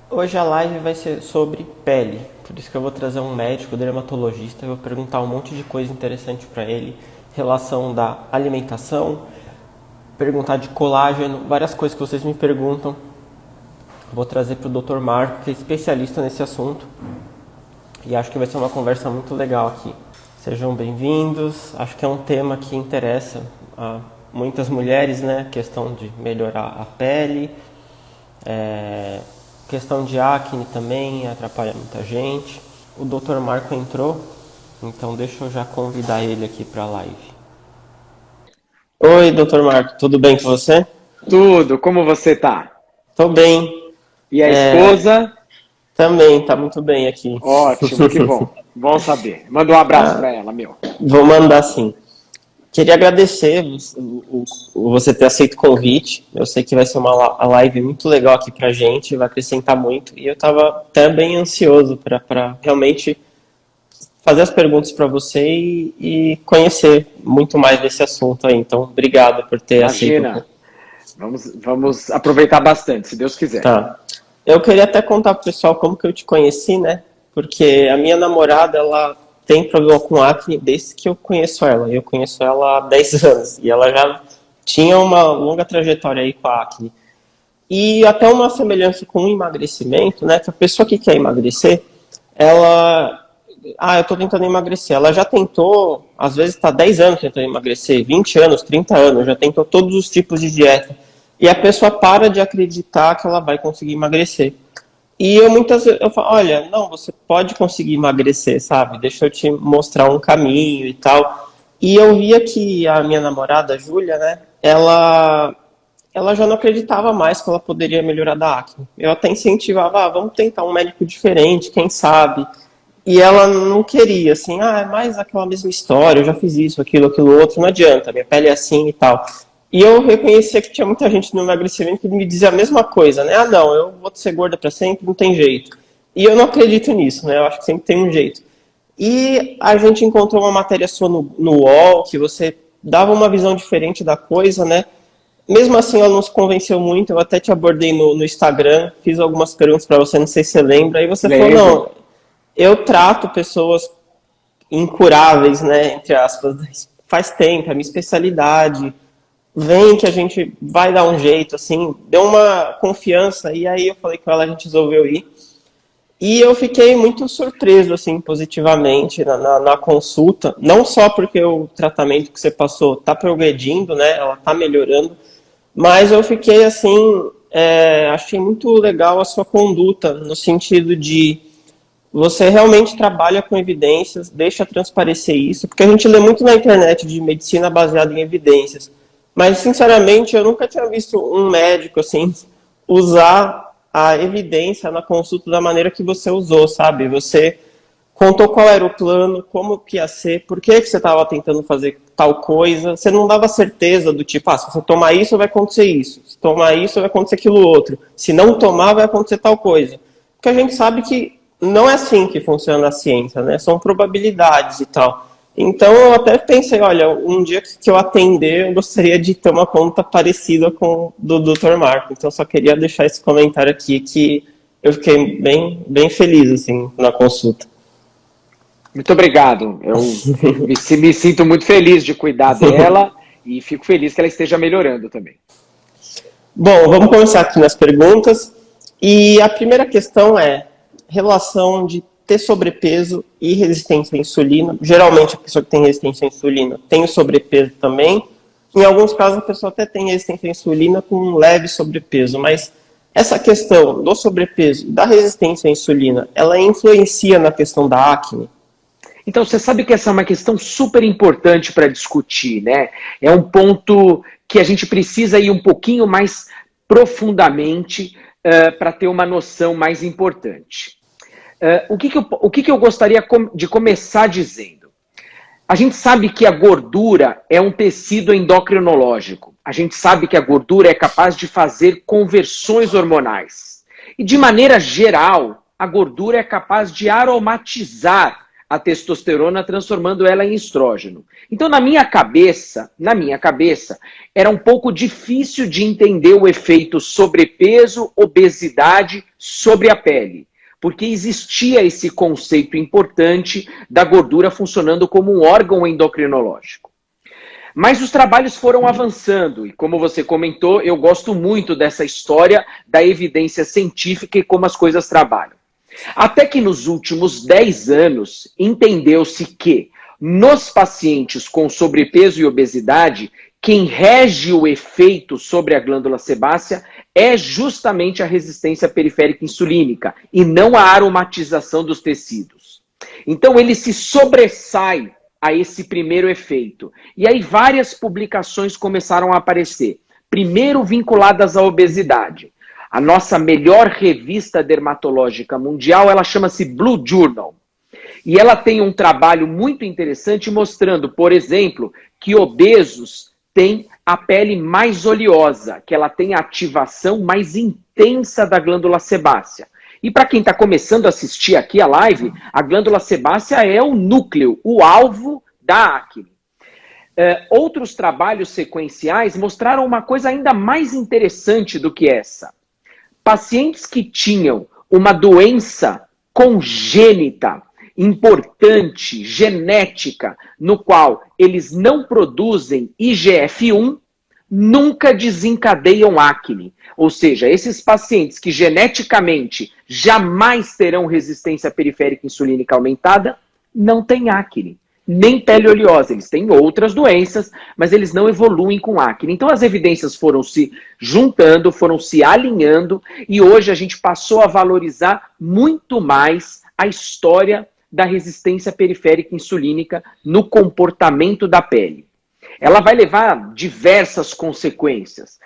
Hoje a live vai ser sobre pele, por isso que eu vou trazer um médico dermatologista, eu vou perguntar um monte de coisa interessante para ele, relação da alimentação, perguntar de colágeno, várias coisas que vocês me perguntam. Vou trazer para o Dr. Marco, que é especialista nesse assunto, e acho que vai ser uma conversa muito legal aqui. Sejam bem-vindos, acho que é um tema que interessa a muitas mulheres, né? Questão de melhorar a pele, questão de acne também atrapalha muita gente. O Dr. Marco entrou, então deixa eu já convidar ele aqui para a live. Oi, Dr. Marco, tudo bem com você? Tudo, como você tá? Tô bem. E a esposa? Também, tá muito bem aqui. Ótimo, que bom. Bom saber. Manda um abraço para ela, meu. Vou mandar sim. Queria agradecer você ter aceito o convite. Eu sei que vai ser uma live muito legal aqui pra gente, vai acrescentar muito. E eu estava até bem ansioso para realmente fazer as perguntas para você e conhecer muito mais desse assunto aí. Então, obrigado por ter aceito. Imagina. Vamos aproveitar bastante, se Deus quiser. Tá. Eu queria até contar pro pessoal como que eu te conheci, né? Porque a minha namorada, ela tem problema com acne desde que eu conheço ela. Eu conheço ela há 10 anos. E ela já tinha uma longa trajetória aí com a acne. E até uma semelhança com o emagrecimento, né? Que a pessoa que quer emagrecer, ela... Ah, eu tô tentando emagrecer. Ela já tentou, às vezes tá 10 anos tentando emagrecer, 20 anos, 30 anos, já tentou todos os tipos de dieta. E a pessoa para de acreditar que ela vai conseguir emagrecer. E eu muitas vezes eu falo, olha, não, você pode conseguir emagrecer, sabe? Deixa eu te mostrar um caminho e tal. E eu via que a minha namorada, a Júlia, né, ela já não acreditava mais que ela poderia melhorar da acne. Eu até incentivava, vamos tentar um médico diferente, quem sabe? E ela não queria, assim, é mais aquela mesma história, eu já fiz isso, aquilo outro, não adianta, minha pele é assim e tal. E eu reconhecia que tinha muita gente no emagrecimento que me dizia a mesma coisa, né? Ah, não, eu vou ser gorda pra sempre, não tem jeito. E eu não acredito nisso, né? Eu acho que sempre tem um jeito. E a gente encontrou uma matéria sua no UOL, que você dava uma visão diferente da coisa, né? Mesmo assim, ela não se convenceu muito. Eu até te abordei no Instagram, fiz algumas perguntas para você, não sei se você lembra. Aí você falou, Lembro. não, eu trato pessoas incuráveis, né? Entre aspas, faz tempo, é minha especialidade. Vem que a gente vai dar um jeito, assim, deu uma confiança, e aí eu falei com ela, a gente resolveu ir. E eu fiquei muito surpreso, assim, positivamente na consulta, não só porque o tratamento que você passou tá progredindo, né, ela tá melhorando, mas eu fiquei, assim, achei muito legal a sua conduta, no sentido de você realmente trabalha com evidências, deixa transparecer isso, porque a gente lê muito na internet de medicina baseada em evidências, mas, sinceramente, eu nunca tinha visto um médico, assim, usar a evidência na consulta da maneira que você usou, sabe? Você contou qual era o plano, como que ia ser, por que você estava tentando fazer tal coisa. Você não dava certeza do tipo, se você tomar isso, vai acontecer isso. Se tomar isso, vai acontecer aquilo outro. Se não tomar, vai acontecer tal coisa. Porque a gente sabe que não é assim que funciona a ciência, né? São probabilidades e tal. Então eu até pensei, olha, um dia que eu atender, eu gostaria de ter uma conta parecida com do Dr. Marco. Então eu só queria deixar esse comentário aqui que eu fiquei bem feliz assim na consulta. Muito obrigado. Eu me sinto muito feliz de cuidar dela e fico feliz que ela esteja melhorando também. Bom, vamos começar aqui nas perguntas. E a primeira questão é relação de ter sobrepeso e resistência à insulina. Geralmente a pessoa que tem resistência à insulina tem o sobrepeso também. Em alguns casos a pessoa até tem resistência à insulina com um leve sobrepeso, mas essa questão do sobrepeso e da resistência à insulina, ela influencia na questão da acne? Então, você sabe que essa é uma questão super importante para discutir, né? É um ponto que a gente precisa ir um pouquinho mais profundamente para ter uma noção mais importante. O que eu gostaria de começar dizendo? A gente sabe que a gordura é um tecido endocrinológico. A gente sabe que a gordura é capaz de fazer conversões hormonais. E de maneira geral, a gordura é capaz de aromatizar a testosterona, transformando ela em estrógeno. Então, na minha cabeça, era um pouco difícil de entender o efeito sobrepeso, obesidade sobre a pele, porque existia esse conceito importante da gordura funcionando como um órgão endocrinológico. Mas os trabalhos foram avançando, e como você comentou, eu gosto muito dessa história da evidência científica e como as coisas trabalham. Até que nos últimos 10 anos, entendeu-se que nos pacientes com sobrepeso e obesidade, quem rege o efeito sobre a glândula sebácea é justamente a resistência periférica insulínica e não a aromatização dos tecidos. Então ele se sobressai a esse primeiro efeito. E aí várias publicações começaram a aparecer. Primeiro vinculadas à obesidade. A nossa melhor revista dermatológica mundial, ela chama-se Blue Journal. E ela tem um trabalho muito interessante mostrando, por exemplo, que obesos têm a pele mais oleosa, que ela tem a ativação mais intensa da glândula sebácea. E para quem está começando a assistir aqui a live, a glândula sebácea é o núcleo, o alvo da acne. Outros trabalhos sequenciais mostraram uma coisa ainda mais interessante do que essa. Pacientes que tinham uma doença congênita, importante, genética, no qual eles não produzem IGF-1, nunca desencadeiam acne. Ou seja, esses pacientes que geneticamente jamais terão resistência periférica insulínica aumentada, não têm acne. Nem pele oleosa, eles têm outras doenças, mas eles não evoluem com acne. Então as evidências foram se juntando, foram se alinhando, e hoje a gente passou a valorizar muito mais a história da resistência periférica insulínica no comportamento da pele. Ela vai levar diversas consequências.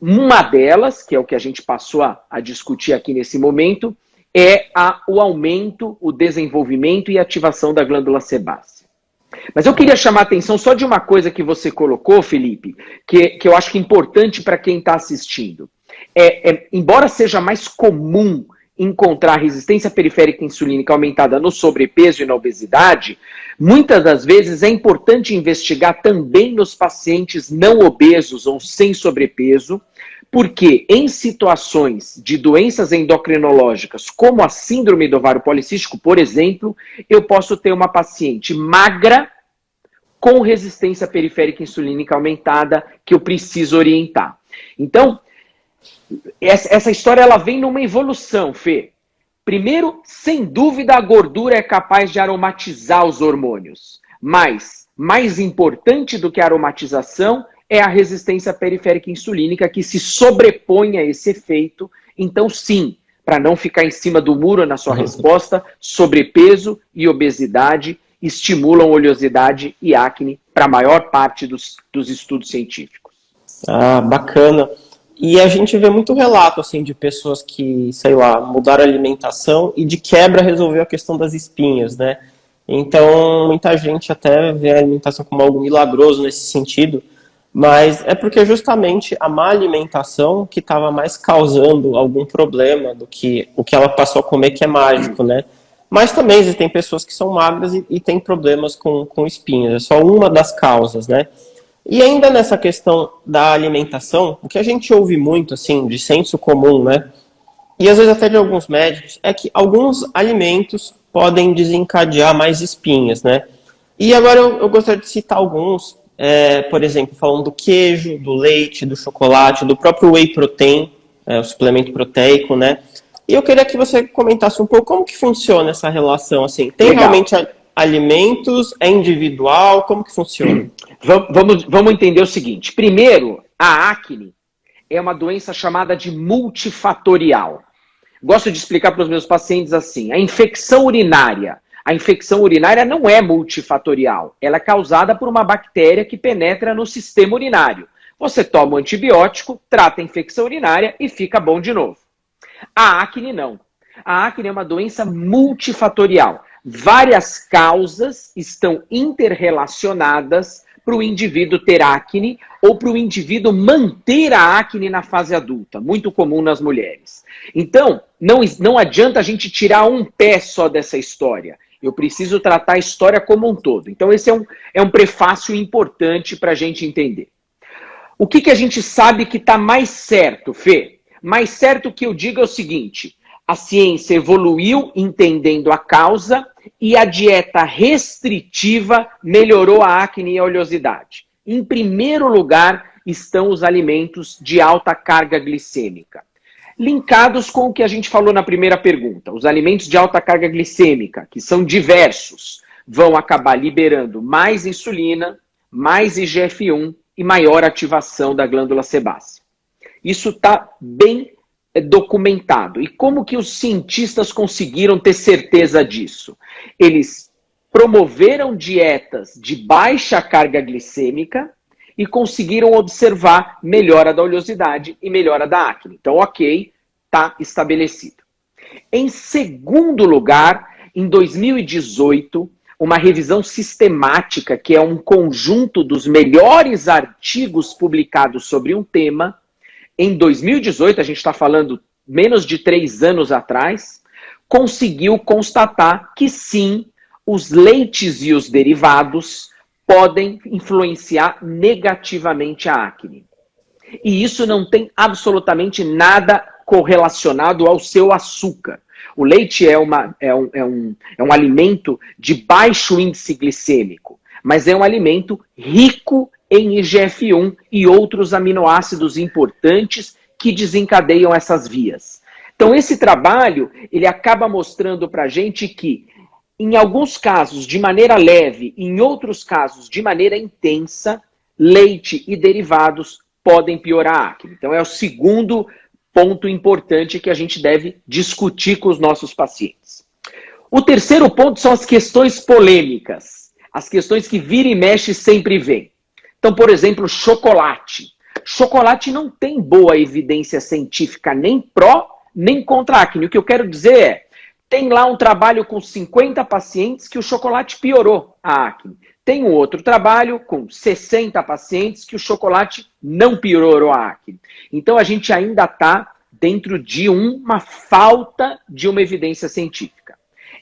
Uma delas, que é o que a gente passou a discutir aqui nesse momento, é o aumento, o desenvolvimento e ativação da glândula sebácea. Mas eu queria chamar a atenção só de uma coisa que você colocou, Felipe, que eu acho que é importante para quem está assistindo. Embora seja mais comum encontrar resistência periférica insulínica aumentada no sobrepeso e na obesidade, muitas das vezes é importante investigar também nos pacientes não obesos ou sem sobrepeso, porque em situações de doenças endocrinológicas, como a síndrome do ovário policístico, por exemplo, eu posso ter uma paciente magra com resistência periférica insulínica aumentada que eu preciso orientar. Então, essa história ela vem numa evolução, Fê. Primeiro, sem dúvida, a gordura é capaz de aromatizar os hormônios. Mas, mais importante do que a aromatização, é a resistência periférica insulínica que se sobrepõe a esse efeito. Então, sim, para não ficar em cima do muro na sua resposta, sobrepeso e obesidade estimulam oleosidade e acne para a maior parte dos estudos científicos. Ah, bacana. E a gente vê muito relato assim, de pessoas que, sei lá, mudaram a alimentação e de quebra resolveu a questão das espinhas, né? Então, muita gente até vê a alimentação como algo milagroso nesse sentido, mas é porque justamente a má alimentação que estava mais causando algum problema do que o que ela passou a comer, que é mágico, né? Mas também existem pessoas que são magras e têm problemas com espinhas, é só uma das causas, né? E ainda nessa questão da alimentação, o que a gente ouve muito, assim, de senso comum, né? E às vezes até de alguns médicos, é que alguns alimentos podem desencadear mais espinhas, né? E agora eu gostaria de citar alguns, por exemplo, falando do queijo, do leite, do chocolate, do próprio whey protein, o suplemento proteico, né? E eu queria que você comentasse um pouco como que funciona essa relação, assim. Tem Legal. realmente alimentos, é individual, como que funciona? Vamos entender o seguinte. Primeiro, a acne é uma doença chamada de multifatorial. Gosto de explicar para os meus pacientes assim. A infecção urinária não é multifatorial. Ela é causada por uma bactéria que penetra no sistema urinário. Você toma um antibiótico, trata a infecção urinária e fica bom de novo. A acne não. A acne é uma doença multifatorial. Várias causas estão interrelacionadas para o indivíduo ter acne ou para o indivíduo manter a acne na fase adulta, muito comum nas mulheres. Então, não adianta a gente tirar um pé só dessa história. Eu preciso tratar a história como um todo. Então esse é um prefácio importante para a gente entender. O que a gente sabe que está mais certo, Fê? Mais certo que eu diga é o seguinte: a ciência evoluiu entendendo a causa e a dieta restritiva melhorou a acne e a oleosidade. Em primeiro lugar estão os alimentos de alta carga glicêmica. Linkados com o que a gente falou na primeira pergunta, os alimentos de alta carga glicêmica, que são diversos, vão acabar liberando mais insulina, mais IGF-1 e maior ativação da glândula sebácea. Isso está bem documentado. E como que os cientistas conseguiram ter certeza disso? Eles promoveram dietas de baixa carga glicêmica e conseguiram observar melhora da oleosidade e melhora da acne. Então, ok, está estabelecido. Em segundo lugar, em 2018, uma revisão sistemática, que é um conjunto dos melhores artigos publicados sobre um tema, em 2018, a gente está falando menos de 3 anos atrás, conseguiu constatar que sim, os leites e os derivados podem influenciar negativamente a acne. E isso não tem absolutamente nada correlacionado ao seu açúcar. O leite é um alimento de baixo índice glicêmico, mas é um alimento rico em IGF-1 e outros aminoácidos importantes que desencadeiam essas vias. Então esse trabalho, ele acaba mostrando para a gente que, em alguns casos de maneira leve, em outros casos de maneira intensa, leite e derivados podem piorar a acne. Então é o segundo ponto importante que a gente deve discutir com os nossos pacientes. O terceiro ponto são as questões polêmicas, as questões que vira e mexe sempre vem. Então, por exemplo, chocolate. Chocolate não tem boa evidência científica nem pró, nem contra a acne. O que eu quero dizer é, tem lá um trabalho com 50 pacientes que o chocolate piorou a acne. Tem um outro trabalho com 60 pacientes que o chocolate não piorou a acne. Então a gente ainda está dentro de uma falta de uma evidência científica.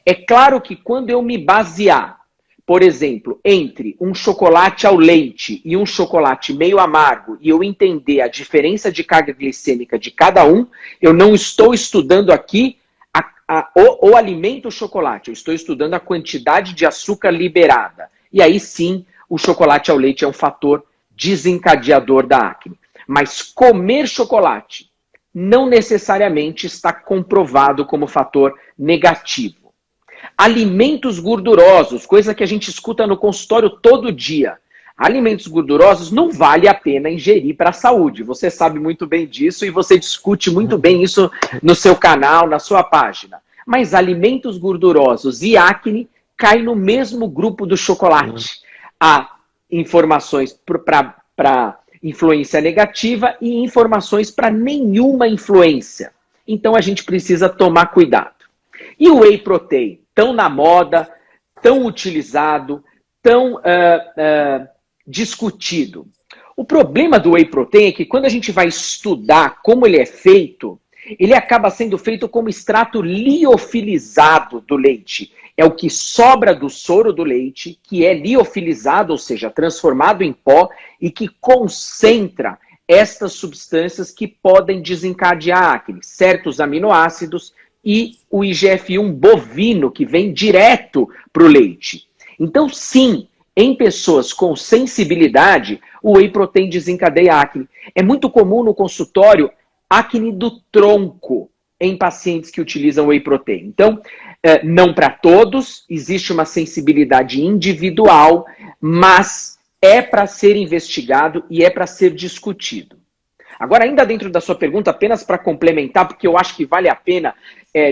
É claro que quando eu me basear, por exemplo, entre um chocolate ao leite e um chocolate meio amargo, e eu entender a diferença de carga glicêmica de cada um, eu não estou estudando aqui o alimento chocolate, eu estou estudando a quantidade de açúcar liberada. E aí sim, o chocolate ao leite é um fator desencadeador da acne. Mas comer chocolate não necessariamente está comprovado como fator negativo. Alimentos gordurosos, coisa que a gente escuta no consultório todo dia. Alimentos gordurosos não vale a pena ingerir para a saúde. Você sabe muito bem disso e você discute muito bem isso no seu canal, na sua página. Mas alimentos gordurosos e acne caem no mesmo grupo do chocolate. Há informações para influência negativa e informações para nenhuma influência. Então a gente precisa tomar cuidado. E o whey protein, tão na moda, tão utilizado, tão discutido. O problema do whey protein é que quando a gente vai estudar como ele é feito, ele acaba sendo feito como extrato liofilizado do leite. É o que sobra do soro do leite, que é liofilizado, ou seja, transformado em pó, e que concentra estas substâncias que podem desencadear acne, certos aminoácidos e o IGF-1 bovino, que vem direto para o leite. Então, sim, em pessoas com sensibilidade, o whey protein desencadeia acne. É muito comum no consultório acne do tronco em pacientes que utilizam whey protein. Então, não para todos, existe uma sensibilidade individual, mas é para ser investigado e é para ser discutido. Agora, ainda dentro da sua pergunta, apenas para complementar, porque eu acho que vale a pena,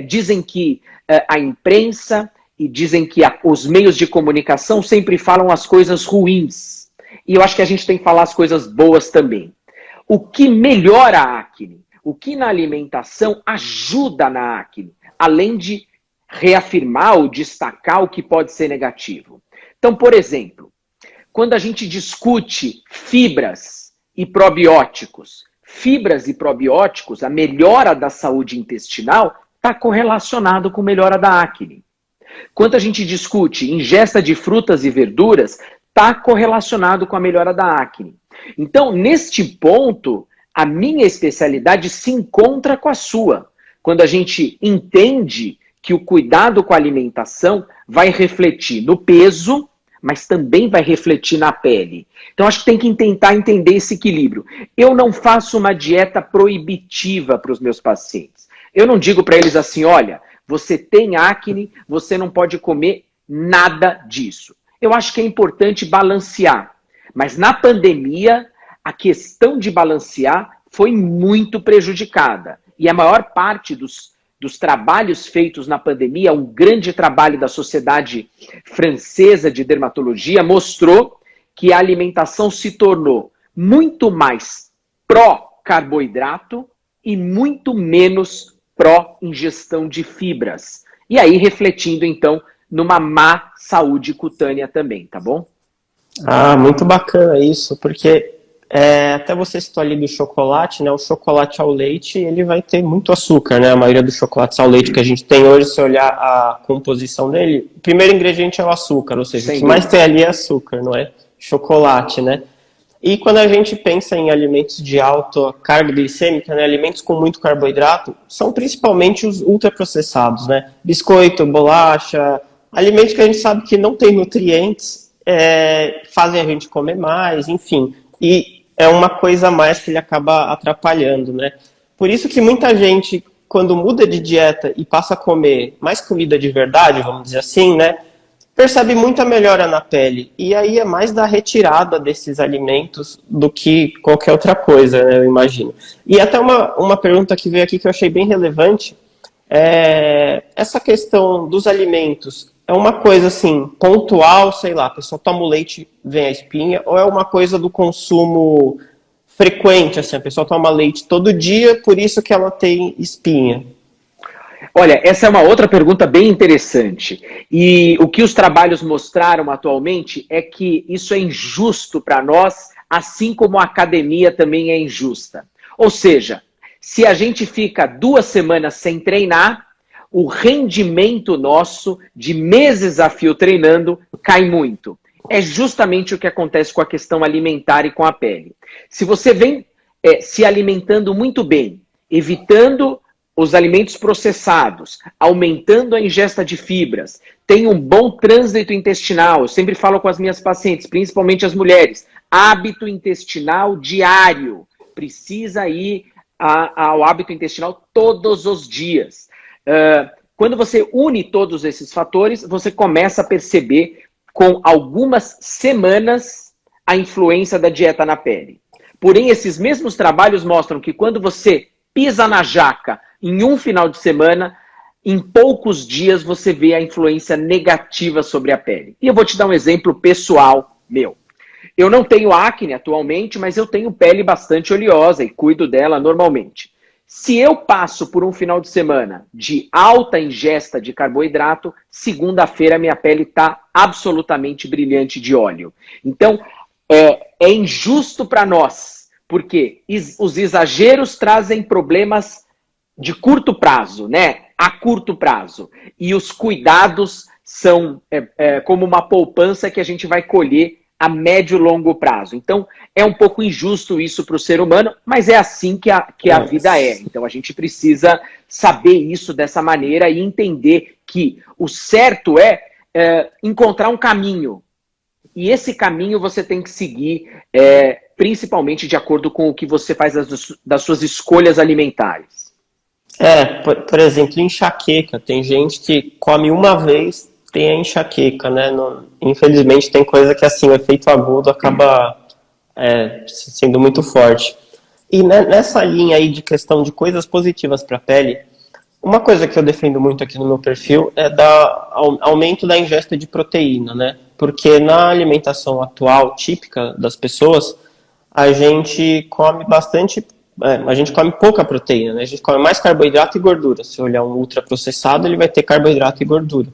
dizem que a imprensa e dizem que os meios de comunicação sempre falam as coisas ruins. E eu acho que a gente tem que falar as coisas boas também. O que melhora a acne? O que na alimentação ajuda na acne? Além de reafirmar ou destacar o que pode ser negativo. Então, por exemplo, quando a gente discute fibras e probióticos, a melhora da saúde intestinal está correlacionado com melhora da acne. Quando a gente discute ingesta de frutas e verduras, está correlacionado com a melhora da acne. Então, neste ponto, a minha especialidade se encontra com a sua. Quando a gente entende que o cuidado com a alimentação vai refletir no peso, mas também vai refletir na pele. Então, acho que tem que tentar entender esse equilíbrio. Eu não faço uma dieta proibitiva para os meus pacientes. Eu não digo para eles assim, olha, você tem acne, você não pode comer nada disso. Eu acho que é importante balancear. Mas na pandemia, a questão de balancear foi muito prejudicada. E a maior parte dos trabalhos feitos na pandemia, um grande trabalho da Sociedade Francesa de Dermatologia, mostrou que a alimentação se tornou muito mais pró-carboidrato e muito menos pró-ingestão de fibras. E aí refletindo, então, numa má saúde cutânea também, tá bom? Ah, muito bacana isso, porque até você citou ali do chocolate, né? O chocolate ao leite, ele vai ter muito açúcar, né? A maioria dos chocolates ao leite que a gente tem hoje, se olhar a composição dele, o primeiro ingrediente é o açúcar, ou seja, o que mais tem ali é açúcar, não é? Chocolate, né? E quando a gente pensa em alimentos de alta carga glicêmica, né, alimentos com muito carboidrato, são principalmente os ultraprocessados, né? Biscoito, bolacha, alimentos que a gente sabe que não tem nutrientes, fazem a gente comer mais, enfim. E é uma coisa a mais que ele acaba atrapalhando, né? Por isso que muita gente, quando muda de dieta e passa a comer mais comida de verdade, vamos dizer assim, né? Percebe muita melhora na pele. E aí é mais da retirada desses alimentos do que qualquer outra coisa, né, eu imagino. E até uma pergunta que veio aqui que eu achei bem relevante. Essa questão dos alimentos é uma coisa assim, pontual, sei lá, a pessoa toma o leite, vem a espinha, ou é uma coisa do consumo frequente, assim, a pessoa toma leite todo dia, por isso que ela tem espinha? Olha, essa é uma outra pergunta bem interessante. E o que os trabalhos mostraram atualmente é que isso é injusto para nós, assim como a academia também é injusta. Ou seja, se a gente fica 2 semanas sem treinar, o rendimento nosso de meses a fio treinando cai muito. É justamente o que acontece com a questão alimentar e com a pele. Se você vem se alimentando muito bem, evitando os alimentos processados, aumentando a ingesta de fibras, tem um bom trânsito intestinal. Eu sempre falo com as minhas pacientes, principalmente as mulheres, hábito intestinal diário. Precisa ir ao hábito intestinal todos os dias. Quando você une todos esses fatores, você começa a perceber com algumas semanas a influência da dieta na pele. Porém, esses mesmos trabalhos mostram que quando você pisa na jaca em um final de semana, em poucos dias você vê a influência negativa sobre a pele. E eu vou te dar um exemplo pessoal meu. Eu não tenho acne atualmente, mas eu tenho pele bastante oleosa e cuido dela normalmente. Se eu passo por um final de semana de alta ingesta de carboidrato, segunda-feira minha pele está absolutamente brilhante de óleo. Então, é injusto para nós, porque os exageros trazem problemas de curto prazo, né? A curto prazo. E os cuidados são como uma poupança que a gente vai colher a médio e longo prazo. Então, é um pouco injusto isso para o ser humano, mas é assim que a vida é. Então, a gente precisa saber isso dessa maneira e entender que o certo é encontrar um caminho. E esse caminho você tem que seguir, principalmente de acordo com o que você faz das suas escolhas alimentares. Por exemplo, enxaqueca. Tem gente que come uma vez, tem a enxaqueca, né? Infelizmente tem coisa que assim, o efeito agudo acaba sendo muito forte. E nessa linha aí de questão de coisas positivas para a pele, uma coisa que eu defendo muito aqui no meu perfil é aumento da ingesta de proteína, né? Porque na alimentação atual, típica das pessoas, a gente come bastante, a gente come pouca proteína, né? A gente come mais carboidrato e gordura. Se olhar um ultraprocessado, ele vai ter carboidrato e gordura.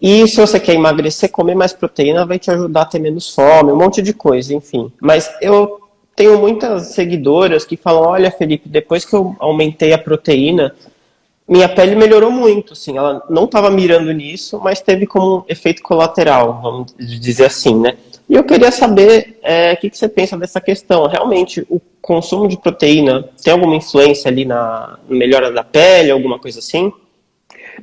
E se você quer emagrecer, comer mais proteína vai te ajudar a ter menos fome, um monte de coisa, enfim. Mas eu tenho muitas seguidoras que falam, olha, Felipe, depois que eu aumentei a proteína, minha pele melhorou muito, assim, ela não estava mirando nisso, mas teve como um efeito colateral, vamos dizer assim, né? E eu queria saber o que você pensa dessa questão. Realmente, o consumo de proteína tem alguma influência ali na melhora da pele, alguma coisa assim?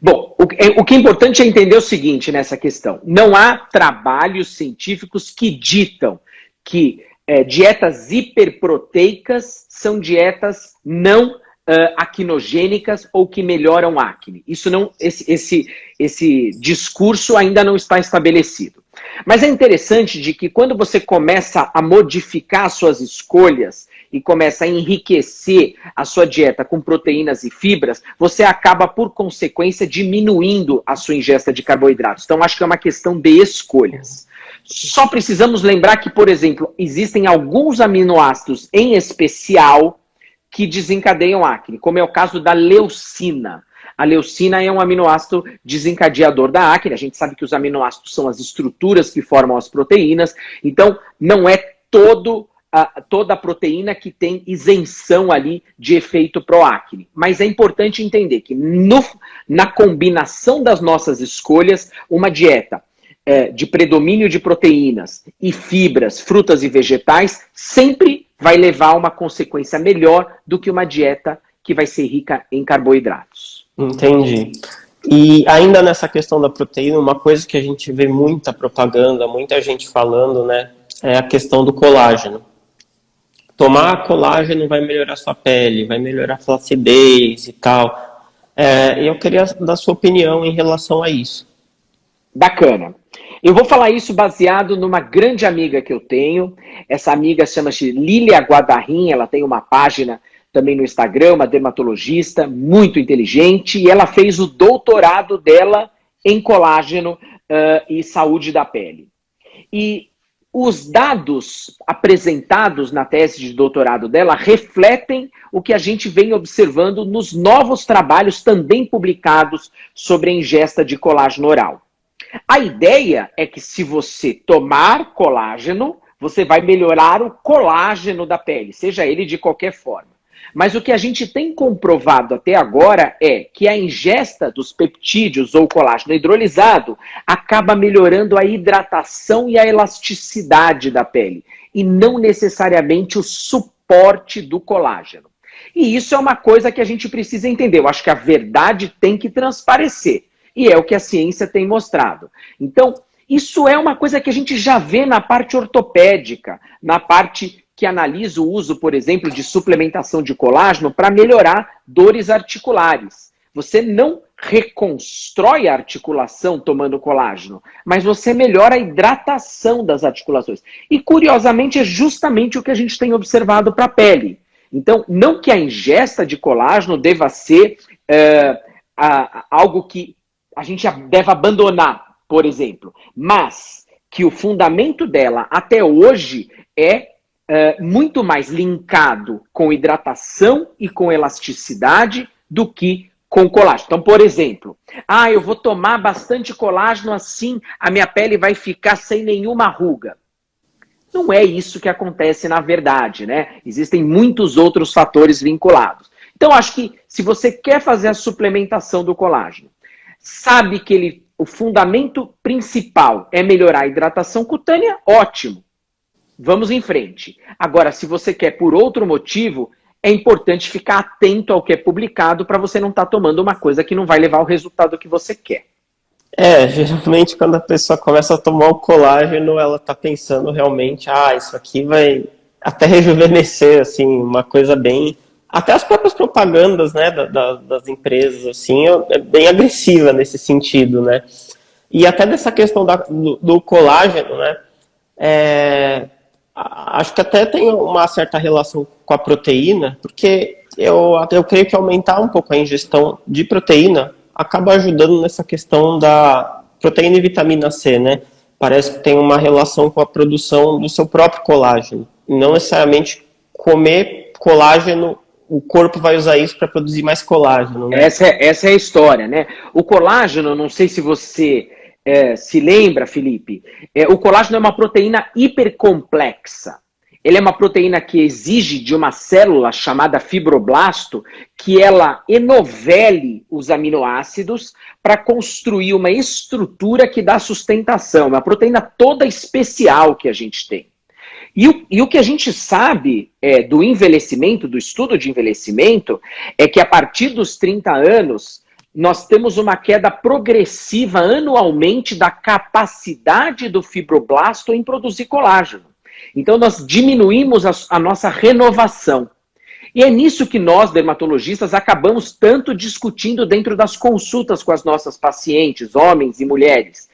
Bom, o que é importante é entender o seguinte nessa questão. Não há trabalhos científicos que ditam que dietas hiperproteicas são dietas não acnogênicas ou que melhoram acne. Isso não, esse discurso ainda não está estabelecido. Mas é interessante de que quando você começa a modificar suas escolhas e começa a enriquecer a sua dieta com proteínas e fibras, você acaba, por consequência, diminuindo a sua ingesta de carboidratos. Então, acho que é uma questão de escolhas. Só precisamos lembrar que, por exemplo, existem alguns aminoácidos em especial que desencadeiam acne, como é o caso da leucina. A leucina é um aminoácido desencadeador da acne. A gente sabe que os aminoácidos são as estruturas que formam as proteínas. Então, não é toda a proteína que tem isenção ali de efeito pró-acne. Mas é importante entender que na combinação das nossas escolhas, uma dieta de predomínio de proteínas e fibras, frutas e vegetais, sempre vai levar a uma consequência melhor do que uma dieta que vai ser rica em carboidratos. Entendi. E ainda nessa questão da proteína, uma coisa que a gente vê muita propaganda, muita gente falando, né, é a questão do colágeno. Tomar colágeno vai melhorar sua pele, vai melhorar a flacidez e tal. Eu queria dar sua opinião em relação a isso. Bacana. Eu vou falar isso baseado numa grande amiga que eu tenho. Essa amiga chama-se Lília Guadarim, ela tem uma página também no Instagram, uma dermatologista muito inteligente, e ela fez o doutorado dela em colágeno e saúde da pele. E os dados apresentados na tese de doutorado dela refletem o que a gente vem observando nos novos trabalhos também publicados sobre a ingesta de colágeno oral. A ideia é que se você tomar colágeno, você vai melhorar o colágeno da pele, seja ele de qualquer forma. Mas o que a gente tem comprovado até agora é que a ingesta dos peptídeos ou colágeno hidrolisado acaba melhorando a hidratação e a elasticidade da pele, e não necessariamente o suporte do colágeno. E isso é uma coisa que a gente precisa entender. Eu acho que a verdade tem que transparecer. E é o que a ciência tem mostrado. Então, isso é uma coisa que a gente já vê na parte ortopédica, na parte que analisa o uso, por exemplo, de suplementação de colágeno para melhorar dores articulares. Você não reconstrói a articulação tomando colágeno, mas você melhora a hidratação das articulações. E, curiosamente, é justamente o que a gente tem observado para a pele. Então, não que a ingesta de colágeno deva ser algo que a gente deve abandonar, por exemplo, mas que o fundamento dela até hoje é muito mais linkado com hidratação e com elasticidade do que com colágeno. Então, por exemplo, eu vou tomar bastante colágeno, assim a minha pele vai ficar sem nenhuma ruga. Não é isso que acontece na verdade, né? Existem muitos outros fatores vinculados. Então, acho que se você quer fazer a suplementação do colágeno, sabe que o fundamento principal é melhorar a hidratação cutânea, ótimo. Vamos em frente. Agora, se você quer por outro motivo, é importante ficar atento ao que é publicado para você não estar tomando uma coisa que não vai levar ao resultado que você quer. Geralmente quando a pessoa começa a tomar o colágeno, ela está pensando realmente, isso aqui vai até rejuvenescer, assim, uma coisa bem... Até as próprias propagandas, né, das empresas, assim, é bem agressiva nesse sentido, né? E até dessa questão do colágeno, né, acho que até tem uma certa relação com a proteína, porque eu creio que aumentar um pouco a ingestão de proteína acaba ajudando nessa questão da proteína e vitamina C, né? Parece que tem uma relação com a produção do seu próprio colágeno. E não necessariamente comer colágeno, o corpo vai usar isso para produzir mais colágeno, né? Essa é a história, né? O colágeno, não sei se você se lembra, Felipe, o colágeno é uma proteína hipercomplexa. Ele é uma proteína que exige de uma célula chamada fibroblasto que ela enovele os aminoácidos para construir uma estrutura que dá sustentação. Uma proteína toda especial que a gente tem. E o que a gente sabe do envelhecimento, do estudo de envelhecimento, é que a partir dos 30 anos, nós temos uma queda progressiva anualmente da capacidade do fibroblasto em produzir colágeno. Então, nós diminuímos a nossa renovação. E é nisso que nós, dermatologistas, acabamos tanto discutindo dentro das consultas com as nossas pacientes, homens e mulheres,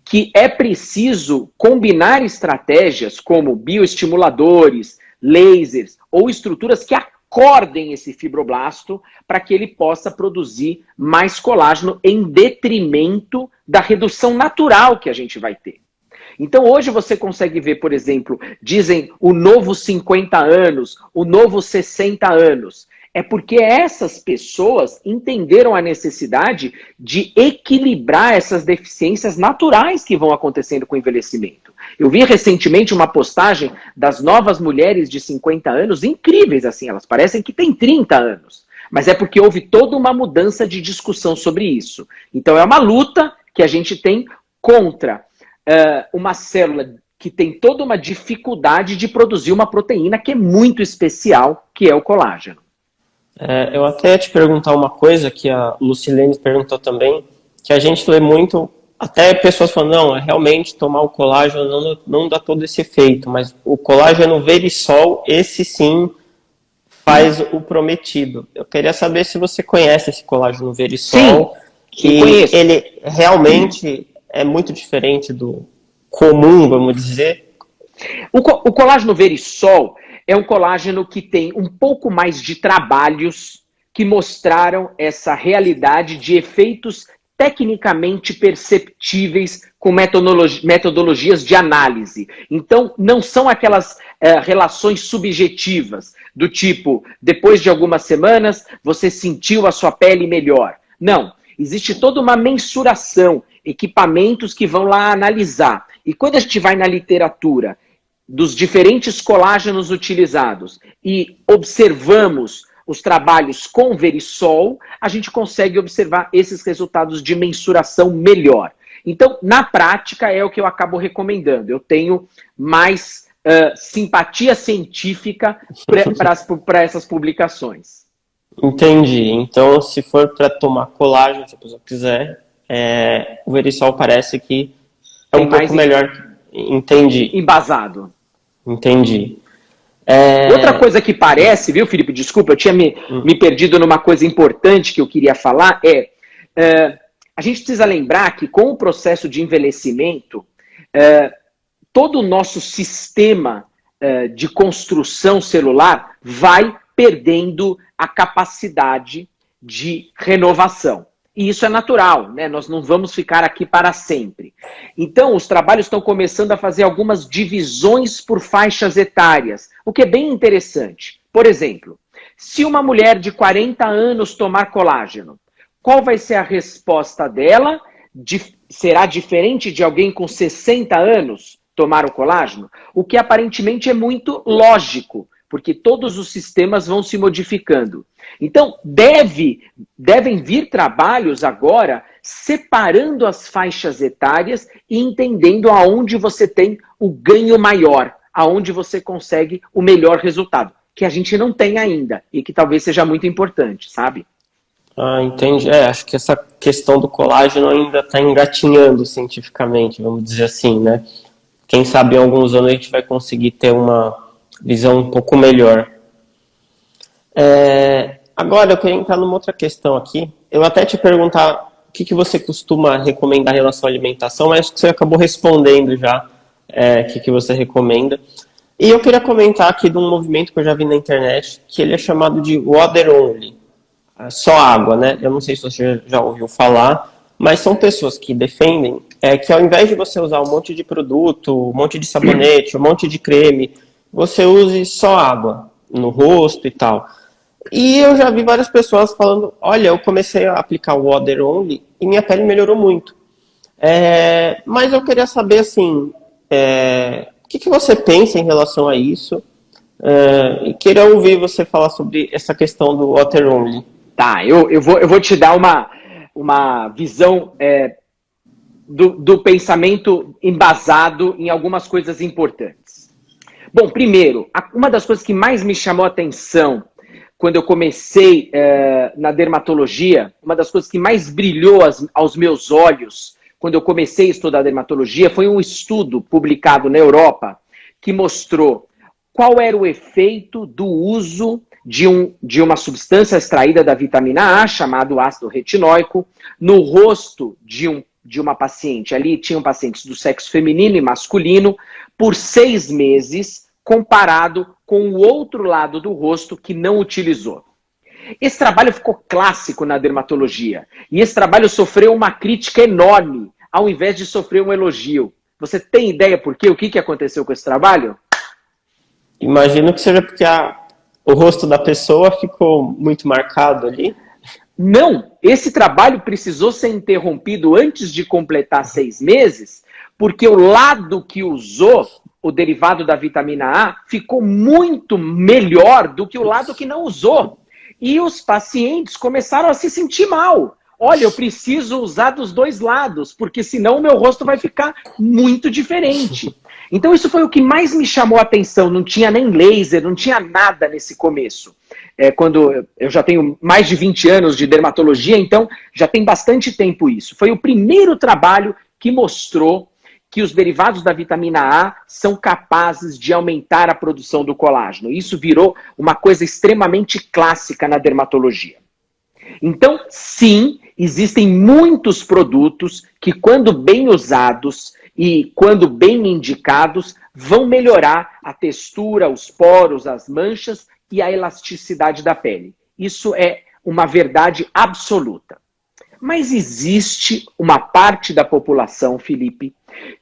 que é preciso combinar estratégias como bioestimuladores, lasers ou estruturas que acordem esse fibroblasto para que ele possa produzir mais colágeno em detrimento da redução natural que a gente vai ter. Então hoje você consegue ver, por exemplo, dizem o novo 50 anos, o novo 60 anos. É porque essas pessoas entenderam a necessidade de equilibrar essas deficiências naturais que vão acontecendo com o envelhecimento. Eu vi recentemente uma postagem das novas mulheres de 50 anos, incríveis assim, elas parecem que têm 30 anos. Mas é porque houve toda uma mudança de discussão sobre isso. Então é uma luta que a gente tem contra uma célula que tem toda uma dificuldade de produzir uma proteína que é muito especial, que é o colágeno. Eu até ia te perguntar uma coisa que a Lucilene perguntou também, que a gente lê muito, até pessoas falam, não, realmente tomar o colágeno não dá todo esse efeito, mas o colágeno Verisol, esse sim faz o prometido. Eu queria saber se você conhece esse colágeno Verisol, Sim, que ele realmente é muito diferente do comum, vamos dizer. O colágeno Verisol é um colágeno que tem um pouco mais de trabalhos que mostraram essa realidade de efeitos tecnicamente perceptíveis com metodologias de análise. Então, não são aquelas relações subjetivas, do tipo, depois de algumas semanas, você sentiu a sua pele melhor. Não, existe toda uma mensuração, equipamentos que vão lá analisar. E quando a gente vai na literatura dos diferentes colágenos utilizados e observamos os trabalhos com Verisol, a gente consegue observar esses resultados de mensuração melhor. Então, na prática, é o que eu acabo recomendando. Eu tenho mais simpatia científica para essas publicações. Entendi. Então, se for para tomar colágeno, se a pessoa quiser, o Verisol parece que é um pouco melhor. Entendi. Embasado. Entendi. Outra coisa que parece, viu, Felipe? Desculpa, eu tinha me perdido numa coisa importante que eu queria falar, a gente precisa lembrar que com o processo de envelhecimento, todo o nosso sistema de construção celular vai perdendo a capacidade de renovação. E isso é natural, né? Nós não vamos ficar aqui para sempre. Então, os trabalhos estão começando a fazer algumas divisões por faixas etárias, o que é bem interessante. Por exemplo, se uma mulher de 40 anos tomar colágeno, qual vai ser a resposta dela? Será diferente de alguém com 60 anos tomar o colágeno? O que aparentemente é muito lógico, porque todos os sistemas vão se modificando. Então, devem vir trabalhos agora separando as faixas etárias e entendendo aonde você tem o ganho maior, aonde você consegue o melhor resultado, que a gente não tem ainda e que talvez seja muito importante, sabe? Ah, entendi. Acho que essa questão do colágeno ainda está engatinhando cientificamente, vamos dizer assim, né? Quem sabe em alguns anos a gente vai conseguir ter uma visão um pouco melhor. Agora, eu queria entrar numa outra questão aqui. Eu até te perguntar o que você costuma recomendar em relação à alimentação, mas acho que você acabou respondendo já o que você recomenda. E eu queria comentar aqui de um movimento que eu já vi na internet, que ele é chamado de Water Only, só água, né? Eu não sei se você já ouviu falar, mas são pessoas que defendem que ao invés de você usar um monte de produto, um monte de sabonete, um monte de creme, você use só água no rosto e tal. E eu já vi várias pessoas falando, olha, eu comecei a aplicar o Water Only e minha pele melhorou muito. Mas eu queria saber, assim, O que você pensa em relação a isso? E queria ouvir você falar sobre essa questão do water only. Tá, eu vou te dar uma visão do pensamento embasado em algumas coisas importantes. Bom, primeiro, uma das coisas que mais me chamou a atenção quando eu comecei na dermatologia, uma das coisas que mais brilhou aos meus olhos quando eu comecei a estudar dermatologia foi um estudo publicado na Europa que mostrou qual era o efeito do uso de uma substância extraída da vitamina A, chamado ácido retinóico, no rosto de uma paciente. Ali tinham pacientes do sexo feminino e masculino por 6 meses, comparado com o outro lado do rosto que não utilizou. Esse trabalho ficou clássico na dermatologia. E esse trabalho sofreu uma crítica enorme, ao invés de sofrer um elogio. Você tem ideia por quê? O que aconteceu com esse trabalho? Imagino que seja porque o rosto da pessoa ficou muito marcado ali. Não, esse trabalho precisou ser interrompido antes de completar 6 meses, porque o lado que usou o derivado da vitamina A ficou muito melhor do que o lado que não usou. E os pacientes começaram a se sentir mal. Olha, eu preciso usar dos 2 lados, porque senão o meu rosto vai ficar muito diferente. Então isso foi o que mais me chamou a atenção. Não tinha nem laser, não tinha nada nesse começo. Quando eu já tenho mais de 20 anos de dermatologia, então já tem bastante tempo isso. Foi o primeiro trabalho que mostrou que os derivados da vitamina A são capazes de aumentar a produção do colágeno. Isso virou uma coisa extremamente clássica na dermatologia. Então, sim, existem muitos produtos que, quando bem usados e quando bem indicados, vão melhorar a textura, os poros, as manchas e a elasticidade da pele. Isso é uma verdade absoluta. Mas existe uma parte da população, Felipe,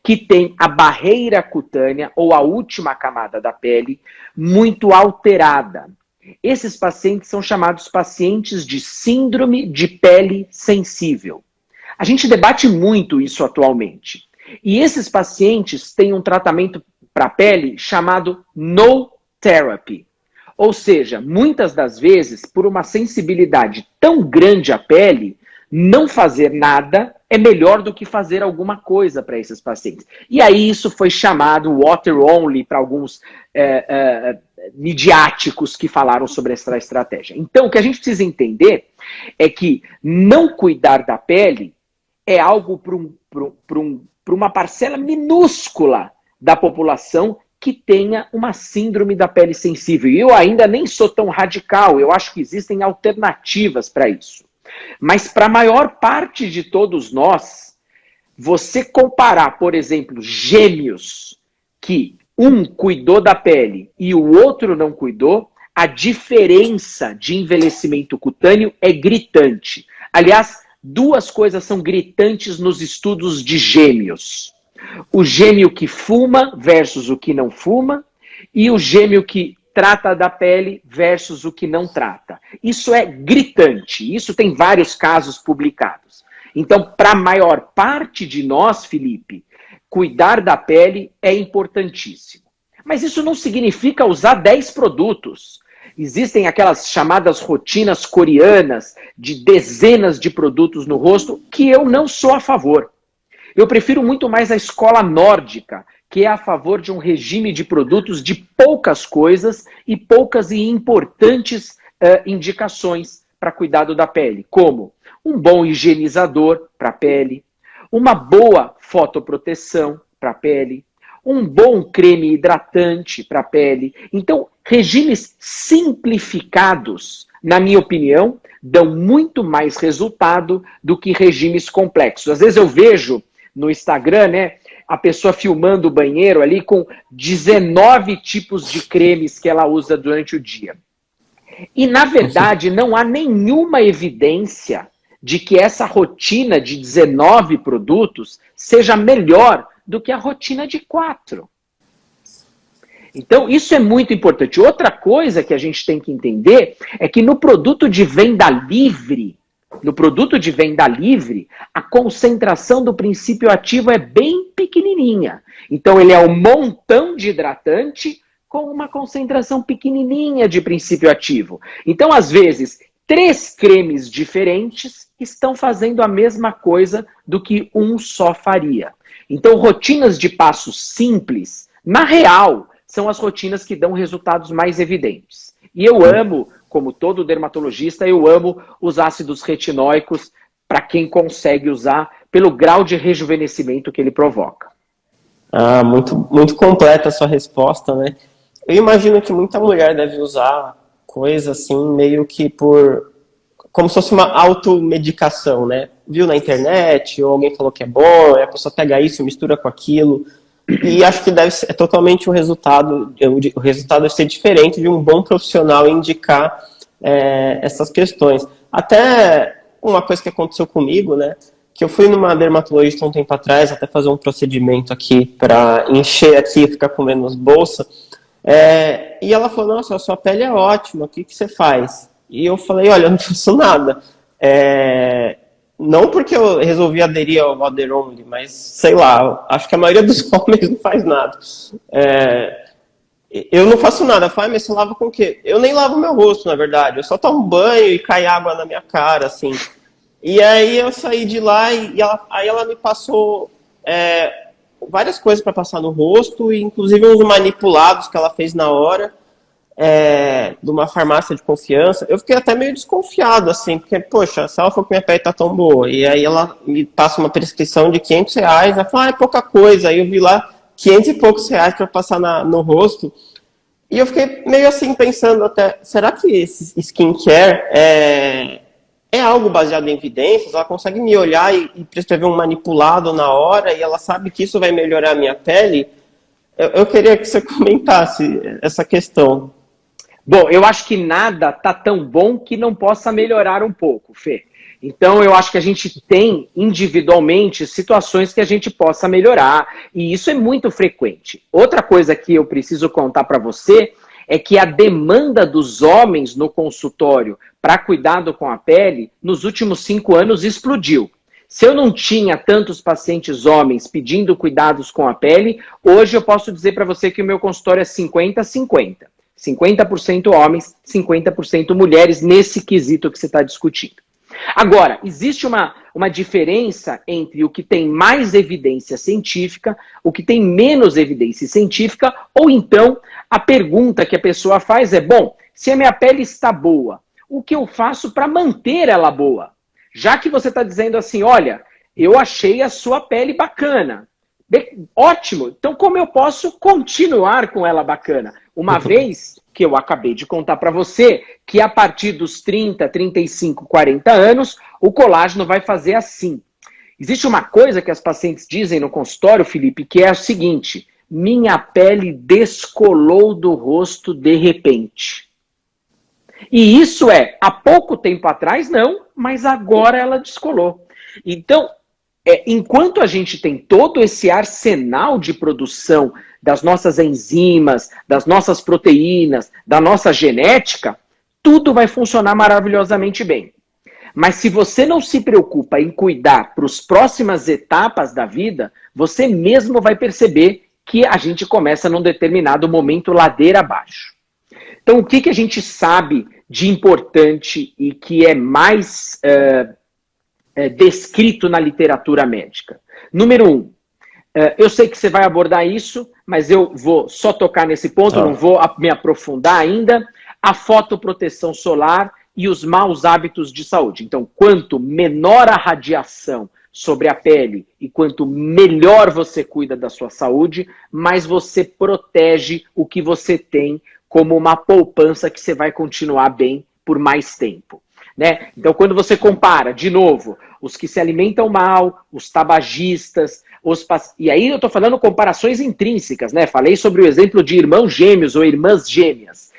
que tem a barreira cutânea, ou a última camada da pele, muito alterada. Esses pacientes são chamados pacientes de síndrome de pele sensível. A gente debate muito isso atualmente. E esses pacientes têm um tratamento para a pele chamado no therapy. Ou seja, muitas das vezes, por uma sensibilidade tão grande à pele, não fazer nada é melhor do que fazer alguma coisa para esses pacientes. E aí isso foi chamado water only para alguns midiáticos que falaram sobre essa estratégia. Então, o que a gente precisa entender é que não cuidar da pele é algo para uma parcela minúscula da população que tenha uma síndrome da pele sensível. E eu ainda nem sou tão radical, eu acho que existem alternativas para isso. Mas para a maior parte de todos nós, você comparar, por exemplo, gêmeos que um cuidou da pele e o outro não cuidou, a diferença de envelhecimento cutâneo é gritante. Aliás, 2 coisas são gritantes nos estudos de gêmeos. O gêmeo que fuma versus o que não fuma e o gêmeo que trata da pele versus o que não trata. Isso é gritante. Isso tem vários casos publicados. Então, para a maior parte de nós, Felipe, cuidar da pele é importantíssimo. Mas isso não significa usar 10 produtos. Existem aquelas chamadas rotinas coreanas de dezenas de produtos no rosto que eu não sou a favor. Eu prefiro muito mais a escola nórdica, que é a favor de um regime de produtos de poucas coisas e poucas e importantes indicações para cuidado da pele, como um bom higienizador para a pele, uma boa fotoproteção para a pele, um bom creme hidratante para a pele. Então, regimes simplificados, na minha opinião, dão muito mais resultado do que regimes complexos. Às vezes eu vejo no Instagram, né, a pessoa filmando o banheiro ali com 19 tipos de cremes que ela usa durante o dia. E, na verdade, não há nenhuma evidência de que essa rotina de 19 produtos seja melhor do que a rotina de 4. Então, isso é muito importante. Outra coisa que a gente tem que entender é que no produto de venda livre, a concentração do princípio ativo é bem pequena. pequenininha. Então ele é um montão de hidratante com uma concentração pequenininha de princípio ativo. Então, às vezes, 3 cremes diferentes estão fazendo a mesma coisa do que um só faria. Então, rotinas de passos simples, na real, são as rotinas que dão resultados mais evidentes. E eu amo, como todo dermatologista, eu amo os ácidos retinóicos para quem consegue usar pelo grau de rejuvenescimento que ele provoca. Ah, muito, muito completa a sua resposta, né? Eu imagino que muita mulher deve usar coisa assim, meio que como se fosse uma automedicação, né? Viu na internet, ou alguém falou que é bom, aí a pessoa pega isso, mistura com aquilo. E acho que deve ser totalmente o resultado deve ser diferente de um bom profissional indicar essas questões. Até uma coisa que aconteceu comigo, né? Que eu fui numa dermatologista um tempo atrás, até fazer um procedimento aqui para encher aqui e ficar com menos bolsa. E ela falou, nossa, a sua pele é ótima, o que você faz? E eu falei, olha, eu não faço nada. Não porque eu resolvi aderir ao Water Only, mas, sei lá, acho que a maioria dos homens não faz nada. Eu não faço nada. Eu falo, mas você lava com o quê? Eu nem lavo meu rosto, na verdade. Eu só tomo banho e cai água na minha cara, assim. E aí eu saí de lá e ela me passou várias coisas para passar no rosto, e inclusive uns manipulados que ela fez na hora, de uma farmácia de confiança. Eu fiquei até meio desconfiado, assim, porque, poxa, se ela for que minha pele tá tão boa, e aí ela me passa uma prescrição de R$500, ela fala, é pouca coisa. Aí eu vi lá 500 e poucos reais para passar no rosto, e eu fiquei meio assim pensando até, será que esse skincare é algo baseado em evidências? Ela consegue me olhar e prescrever um manipulado na hora, e ela sabe que isso vai melhorar a minha pele? Eu queria que você comentasse essa questão. Bom, eu acho que nada tá tão bom que não possa melhorar um pouco, Fê. Então, eu acho que a gente tem, individualmente, situações que a gente possa melhorar, e isso é muito frequente. Outra coisa que eu preciso contar para você é que a demanda dos homens no consultório para cuidado com a pele, nos últimos 5 anos, explodiu. Se eu não tinha tantos pacientes homens pedindo cuidados com a pele, hoje eu posso dizer para você que o meu consultório é 50-50. 50% homens, 50% mulheres, nesse quesito que você está discutindo. Agora, existe uma diferença entre o que tem mais evidência científica, o que tem menos evidência científica, ou então a pergunta que a pessoa faz é, bom, se a minha pele está boa, o que eu faço para manter ela boa? Já que você está dizendo assim, olha, eu achei a sua pele bacana. Ótimo, então como eu posso continuar com ela bacana? Uma vez que eu acabei de contar para você que a partir dos 30, 35, 40 anos, o colágeno vai fazer assim. Existe uma coisa que as pacientes dizem no consultório, Felipe, que é o seguinte, minha pele descolou do rosto de repente. E isso há pouco tempo atrás não, mas agora ela descolou. Então, enquanto a gente tem todo esse arsenal de produção das nossas enzimas, das nossas proteínas, da nossa genética, tudo vai funcionar maravilhosamente bem. Mas se você não se preocupa em cuidar para as próximas etapas da vida, você mesmo vai perceber que a gente começa num determinado momento ladeira abaixo. Então, o que a gente sabe de importante e que é mais descrito na literatura médica? Número 1, eu sei que você vai abordar isso, mas eu vou só tocar nesse ponto, não vou me aprofundar ainda. A fotoproteção solar e os maus hábitos de saúde. Então, quanto menor a radiação sobre a pele e quanto melhor você cuida da sua saúde, mais você protege o que você tem como uma poupança que você vai continuar bem por mais tempo. Né? Então, quando você compara, de novo, os que se alimentam mal, os tabagistas, e aí eu estou falando comparações intrínsecas, né? Falei sobre o exemplo de irmãos gêmeos ou irmãs gêmeas.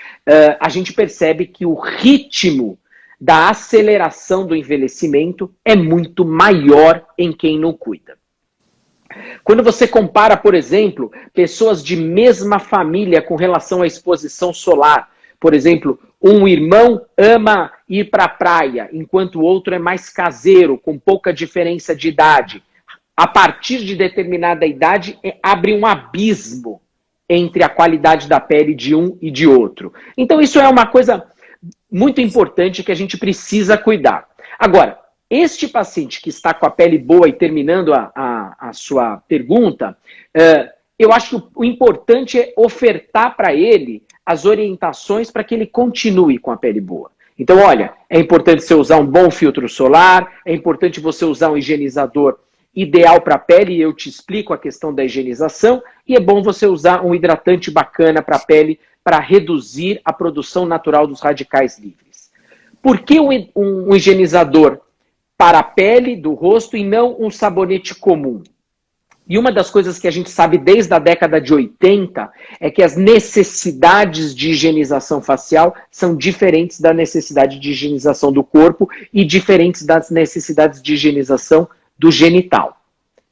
A gente percebe que o ritmo da aceleração do envelhecimento é muito maior em quem não cuida. Quando você compara, por exemplo, pessoas de mesma família com relação à exposição solar, por exemplo, um irmão ama ir para a praia, enquanto o outro é mais caseiro, com pouca diferença de idade. a partir de determinada idade, abre um abismo entre a qualidade da pele de um e de outro. Então isso é uma coisa muito importante que a gente precisa cuidar. Agora, este paciente que está com a pele boa e terminando a sua pergunta, eu acho que o importante é ofertar para ele as orientações para que ele continue com a pele boa. Então, olha, é importante você usar um bom filtro solar, é importante você usar um higienizador ideal para a pele, e eu te explico a questão da higienização, e é bom você usar um hidratante bacana para a pele para reduzir a produção natural dos radicais livres. Por que um higienizador para a pele do rosto e não um sabonete comum? E uma das coisas que a gente sabe desde a década de 80 é que as necessidades de higienização facial são diferentes da necessidade de higienização do corpo e diferentes das necessidades de higienização do genital.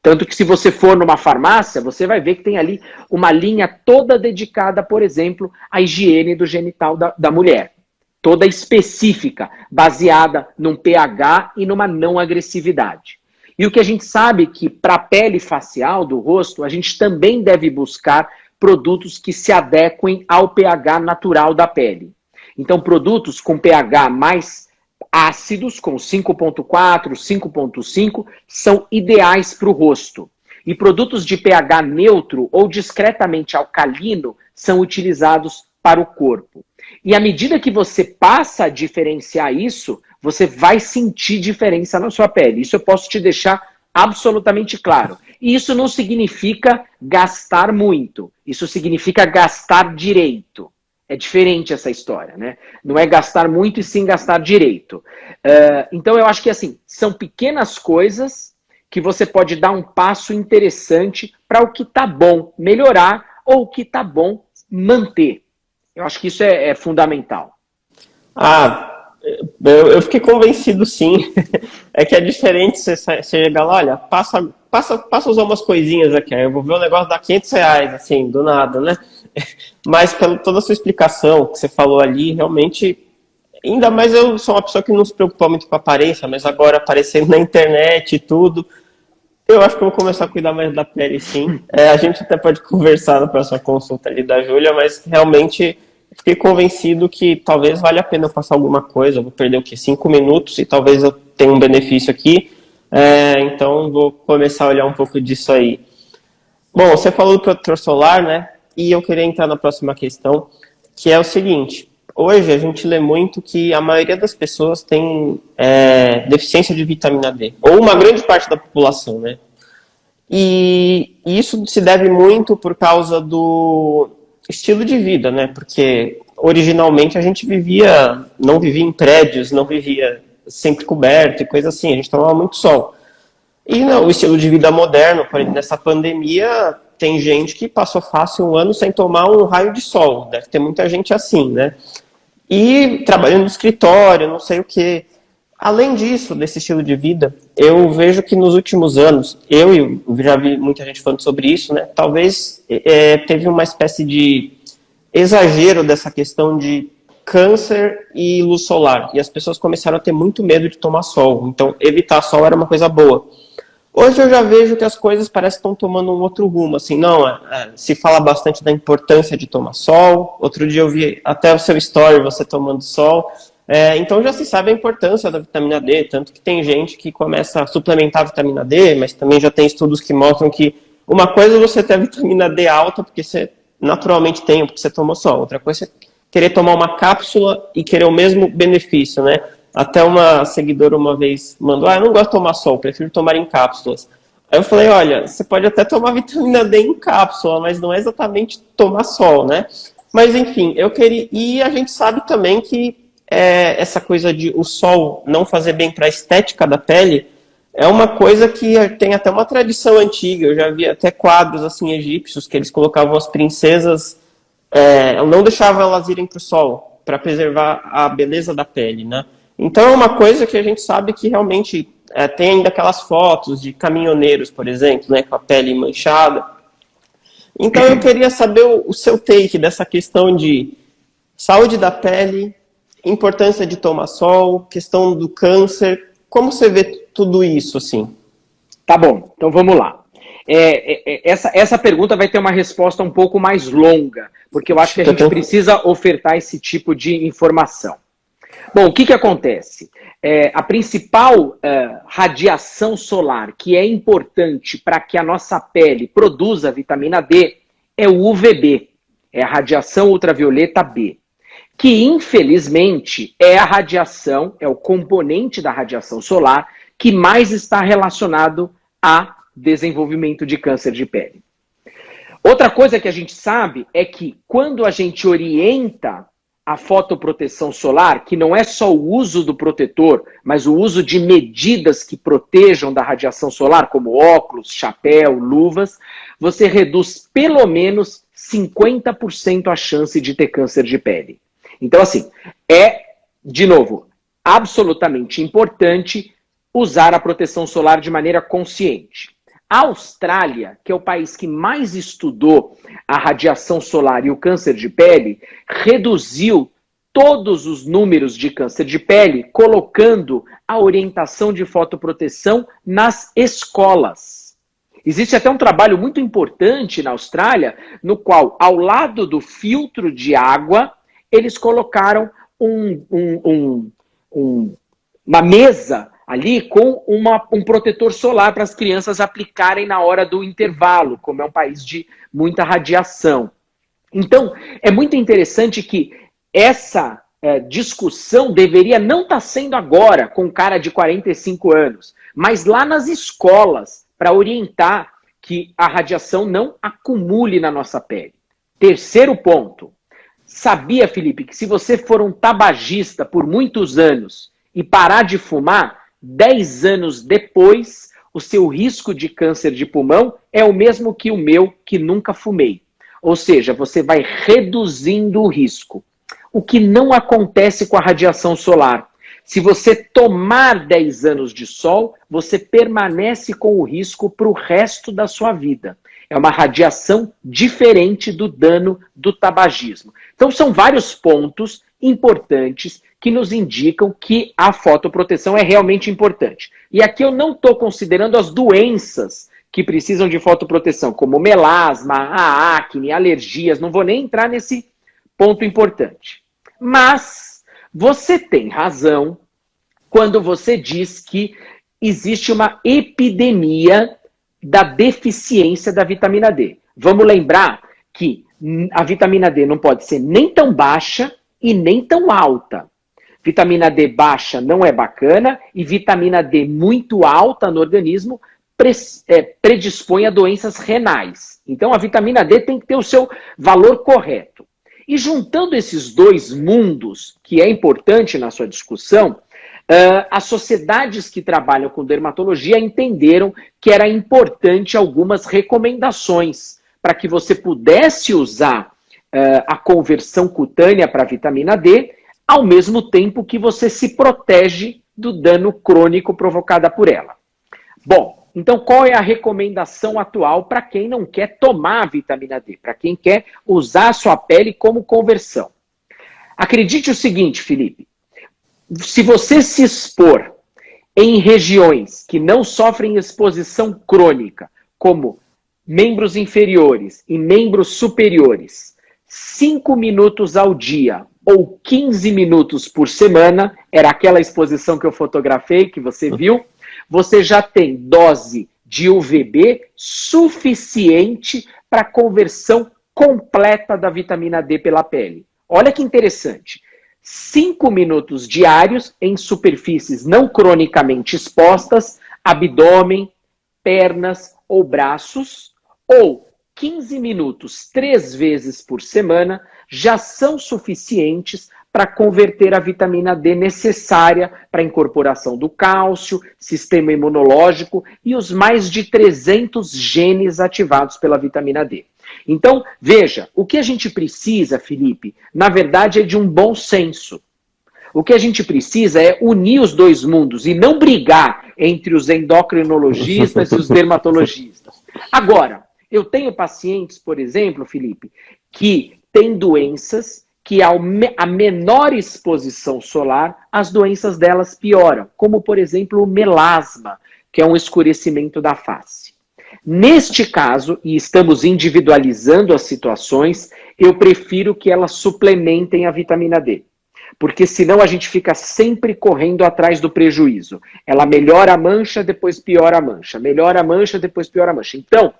Tanto que se você for numa farmácia, você vai ver que tem ali uma linha toda dedicada, por exemplo, à higiene do genital da mulher. Toda específica, baseada num pH e numa não agressividade. E o que a gente sabe é que para a pele facial do rosto, a gente também deve buscar produtos que se adequem ao pH natural da pele. Então, produtos com pH mais ácidos, com 5,4, 5,5, são ideais para o rosto. E produtos de pH neutro ou discretamente alcalino são utilizados para o corpo. E à medida que você passa a diferenciar isso, você vai sentir diferença na sua pele. Isso eu posso te deixar absolutamente claro. E isso não significa gastar muito. Isso significa gastar direito. É diferente essa história, né? Não é gastar muito e sim gastar direito. Então eu acho que assim, são pequenas coisas que você pode dar um passo interessante para o que está bom melhorar ou o que está bom manter. Eu acho que isso é fundamental. Eu fiquei convencido sim. É que é diferente você chegar lá, olha, passa a usar umas coisinhas aqui, aí eu vou ver o negócio dá R$500, assim, do nada, né? Mas pela toda a sua explicação que você falou ali, realmente, ainda mais eu sou uma pessoa que não se preocupa muito com a aparência, mas agora aparecendo na internet e tudo, eu acho que eu vou começar a cuidar mais da pele, sim. A gente até pode conversar na próxima consulta ali da Júlia, mas realmente fiquei convencido que talvez valha a pena eu passar alguma coisa. Eu vou perder o quê? 5 minutos e talvez eu tenha um benefício aqui. Então vou começar a olhar um pouco disso aí. Bom, você falou do protetor solar, né? E eu queria entrar na próxima questão, que é o seguinte. Hoje a gente lê muito que a maioria das pessoas tem deficiência de vitamina D, ou uma grande parte da população, né? E isso se deve muito por causa do estilo de vida, né? Porque originalmente a gente não vivia em prédios, não vivia sempre coberto e coisa assim, a gente tomava muito sol. E não, o estilo de vida moderno, nessa pandemia, tem gente que passou fácil 1 ano sem tomar um raio de sol, deve ter muita gente assim, né? E trabalhando no escritório, não sei o quê. Além disso, desse estilo de vida, eu vejo que nos últimos anos, eu já vi muita gente falando sobre isso, né? Talvez teve uma espécie de exagero dessa questão de câncer e luz solar. E as pessoas começaram a ter muito medo de tomar sol. Então, evitar sol era uma coisa boa. Hoje eu já vejo que as coisas parecem que estão tomando um outro rumo. Assim, não, se fala bastante da importância de tomar sol. Outro dia eu vi até o seu story, você tomando sol. Então já se sabe a importância da vitamina D, tanto que tem gente que começa a suplementar a vitamina D, mas também já tem estudos que mostram que uma coisa é você ter a vitamina D alta, porque você naturalmente tem, porque você tomou sol. Outra coisa é querer tomar uma cápsula e querer o mesmo benefício, né? Até uma seguidora uma vez mandou, eu não gosto de tomar sol, prefiro tomar em cápsulas. Aí eu falei, olha, você pode até tomar vitamina D em cápsula, mas não é exatamente tomar sol, né? Mas enfim, e a gente sabe também que essa coisa de o sol não fazer bem para a estética da pele é uma coisa que tem até uma tradição antiga. Eu já vi até quadros assim egípcios que eles colocavam as princesas, não deixavam elas irem para o sol para preservar a beleza da pele, né? Então é uma coisa que a gente sabe que realmente tem ainda aquelas fotos de caminhoneiros, por exemplo, né, com a pele manchada. Então eu queria saber o seu take dessa questão de saúde da pele, importância de tomar sol, questão do câncer. Como você vê tudo isso, assim? Tá bom, então vamos lá. Essa pergunta vai ter uma resposta um pouco mais longa, porque eu acho que a gente precisa ofertar esse tipo de informação. Bom, o que acontece? A principal radiação solar que é importante para que a nossa pele produza vitamina D é o UVB, é a radiação ultravioleta B, que infelizmente é a radiação, é o componente da radiação solar que mais está relacionado a desenvolvimento de câncer de pele. Outra coisa que a gente sabe é que quando a gente orienta a fotoproteção solar, que não é só o uso do protetor, mas o uso de medidas que protejam da radiação solar, como óculos, chapéu, luvas, você reduz pelo menos 50% a chance de ter câncer de pele. Então, assim, de novo, absolutamente importante usar a proteção solar de maneira consciente. A Austrália, que é o país que mais estudou a radiação solar e o câncer de pele, reduziu todos os números de câncer de pele, colocando a orientação de fotoproteção nas escolas. Existe até um trabalho muito importante na Austrália, no qual, ao lado do filtro de água, eles colocaram uma mesa ali com um protetor solar para as crianças aplicarem na hora do intervalo, como é um país de muita radiação. Então, é muito interessante que essa discussão deveria não estar sendo agora com um cara de 45 anos, mas lá nas escolas, para orientar que a radiação não acumule na nossa pele. Terceiro ponto. Sabia, Felipe, que se você for um tabagista por muitos anos e parar de fumar, 10 anos depois, o seu risco de câncer de pulmão é o mesmo que o meu, que nunca fumei. Ou seja, você vai reduzindo o risco. O que não acontece com a radiação solar. Se você tomar 10 anos de sol, você permanece com o risco para o resto da sua vida. É uma radiação diferente do dano do tabagismo. Então, são vários pontos importantes que nos indicam que a fotoproteção é realmente importante. E aqui eu não estou considerando as doenças que precisam de fotoproteção, como melasma, a acne, alergias, não vou nem entrar nesse ponto importante. Mas você tem razão quando você diz que existe uma epidemia da deficiência da vitamina D. Vamos lembrar que a vitamina D não pode ser nem tão baixa e nem tão alta. Vitamina D baixa não é bacana e vitamina D muito alta no organismo predispõe a doenças renais. Então a vitamina D tem que ter o seu valor correto. E juntando esses dois mundos, que é importante na sua discussão, as sociedades que trabalham com dermatologia entenderam que era importante algumas recomendações para que você pudesse usar a conversão cutânea para vitamina D, ao mesmo tempo que você se protege do dano crônico provocado por ela. Bom, então qual é a recomendação atual para quem não quer tomar a vitamina D, para quem quer usar a sua pele como conversão? Acredite o seguinte, Felipe, se você se expor em regiões que não sofrem exposição crônica, como membros inferiores e membros superiores, 5 minutos ao dia ou 15 minutos por semana, era aquela exposição que eu fotografei, que você viu, você já tem dose de UVB suficiente para conversão completa da vitamina D pela pele. Olha que interessante. 5 minutos diários em superfícies não cronicamente expostas, abdômen, pernas ou braços, ou 15 minutos 3 vezes por semana, já são suficientes para converter a vitamina D necessária para a incorporação do cálcio, sistema imunológico e os mais de 300 genes ativados pela vitamina D. Então, veja, o que a gente precisa, Felipe, na verdade é de um bom senso. O que a gente precisa é unir os dois mundos e não brigar entre os endocrinologistas e os dermatologistas. Agora, eu tenho pacientes, por exemplo, Felipe, que têm doenças que a menor exposição solar, as doenças delas pioram, como, por exemplo, o melasma. que é um escurecimento da face. Neste caso, e estamos individualizando as situações, eu prefiro que elas suplementem a vitamina D. Porque senão a gente fica sempre correndo atrás do prejuízo. Ela melhora a mancha, depois piora a mancha. Melhora a mancha, depois piora a mancha. Então,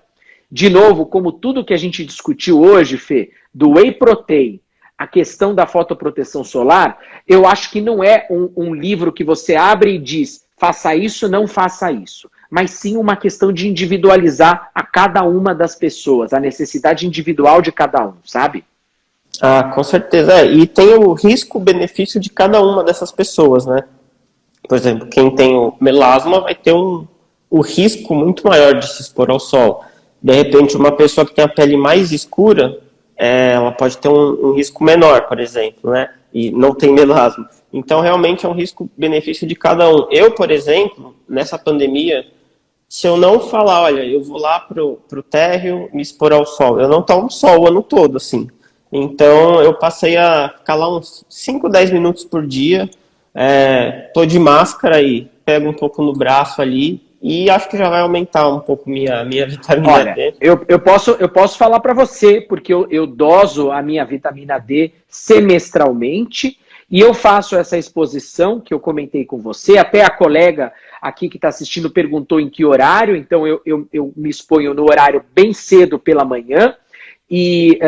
de novo, como tudo que a gente discutiu hoje, Fê, do whey protein, a questão da fotoproteção solar, eu acho que não é um livro que você abre e diz, faça isso, não faça isso. Mas sim uma questão de individualizar a cada uma das pessoas, a necessidade individual de cada um, sabe? Ah, com certeza. E tem o risco-benefício de cada uma dessas pessoas, né? Por exemplo, quem tem o melasma vai ter o risco muito maior de se expor ao sol. De repente, uma pessoa que tem a pele mais escura, ela pode ter um risco menor, por exemplo, né? E não tem melasma. Então, realmente é um risco-benefício de cada um. Eu, por exemplo, nessa pandemia, se eu não falar, olha, eu vou lá pro térreo me expor ao sol, eu não tomo sol o ano todo, assim. Então, eu passei a ficar lá uns 5, 10 minutos por dia, tô de máscara e pego um pouco no braço ali, e acho que já vai aumentar um pouco minha vitamina D. Eu posso falar para você, porque eu doso a minha vitamina D semestralmente, e eu faço essa exposição que eu comentei com você, até a colega aqui que está assistindo perguntou em que horário, então eu me exponho no horário bem cedo pela manhã, e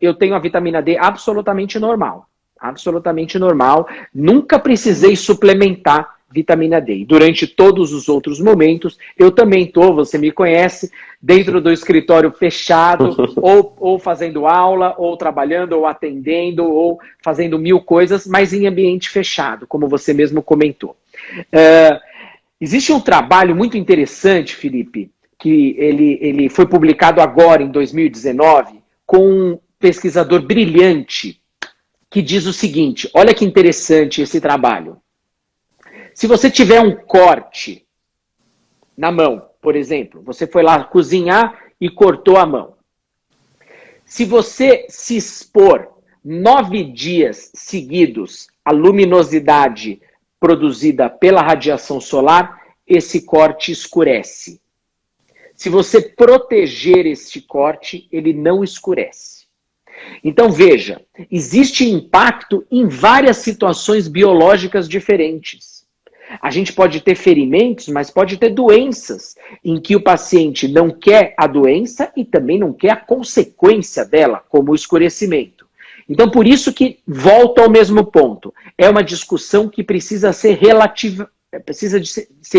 eu tenho a vitamina D absolutamente normal. Absolutamente normal. Nunca precisei suplementar vitamina D. E durante todos os outros momentos, eu também estou, você me conhece, dentro do escritório fechado, ou fazendo aula, ou trabalhando, ou atendendo, ou fazendo mil coisas, mas em ambiente fechado, como você mesmo comentou. Existe um trabalho muito interessante, Felipe, que ele foi publicado agora, em 2019, com um pesquisador brilhante, que diz o seguinte, olha que interessante esse trabalho. Se você tiver um corte na mão, por exemplo, você foi lá cozinhar e cortou a mão. Se você se expor 9 dias seguidos à luminosidade produzida pela radiação solar, esse corte escurece. Se você proteger este corte, ele não escurece. Então veja, existe impacto em várias situações biológicas diferentes. A gente pode ter ferimentos, mas pode ter doenças em que o paciente não quer a doença e também não quer a consequência dela, como o escurecimento. Então por isso que volta ao mesmo ponto. É uma discussão que precisa ser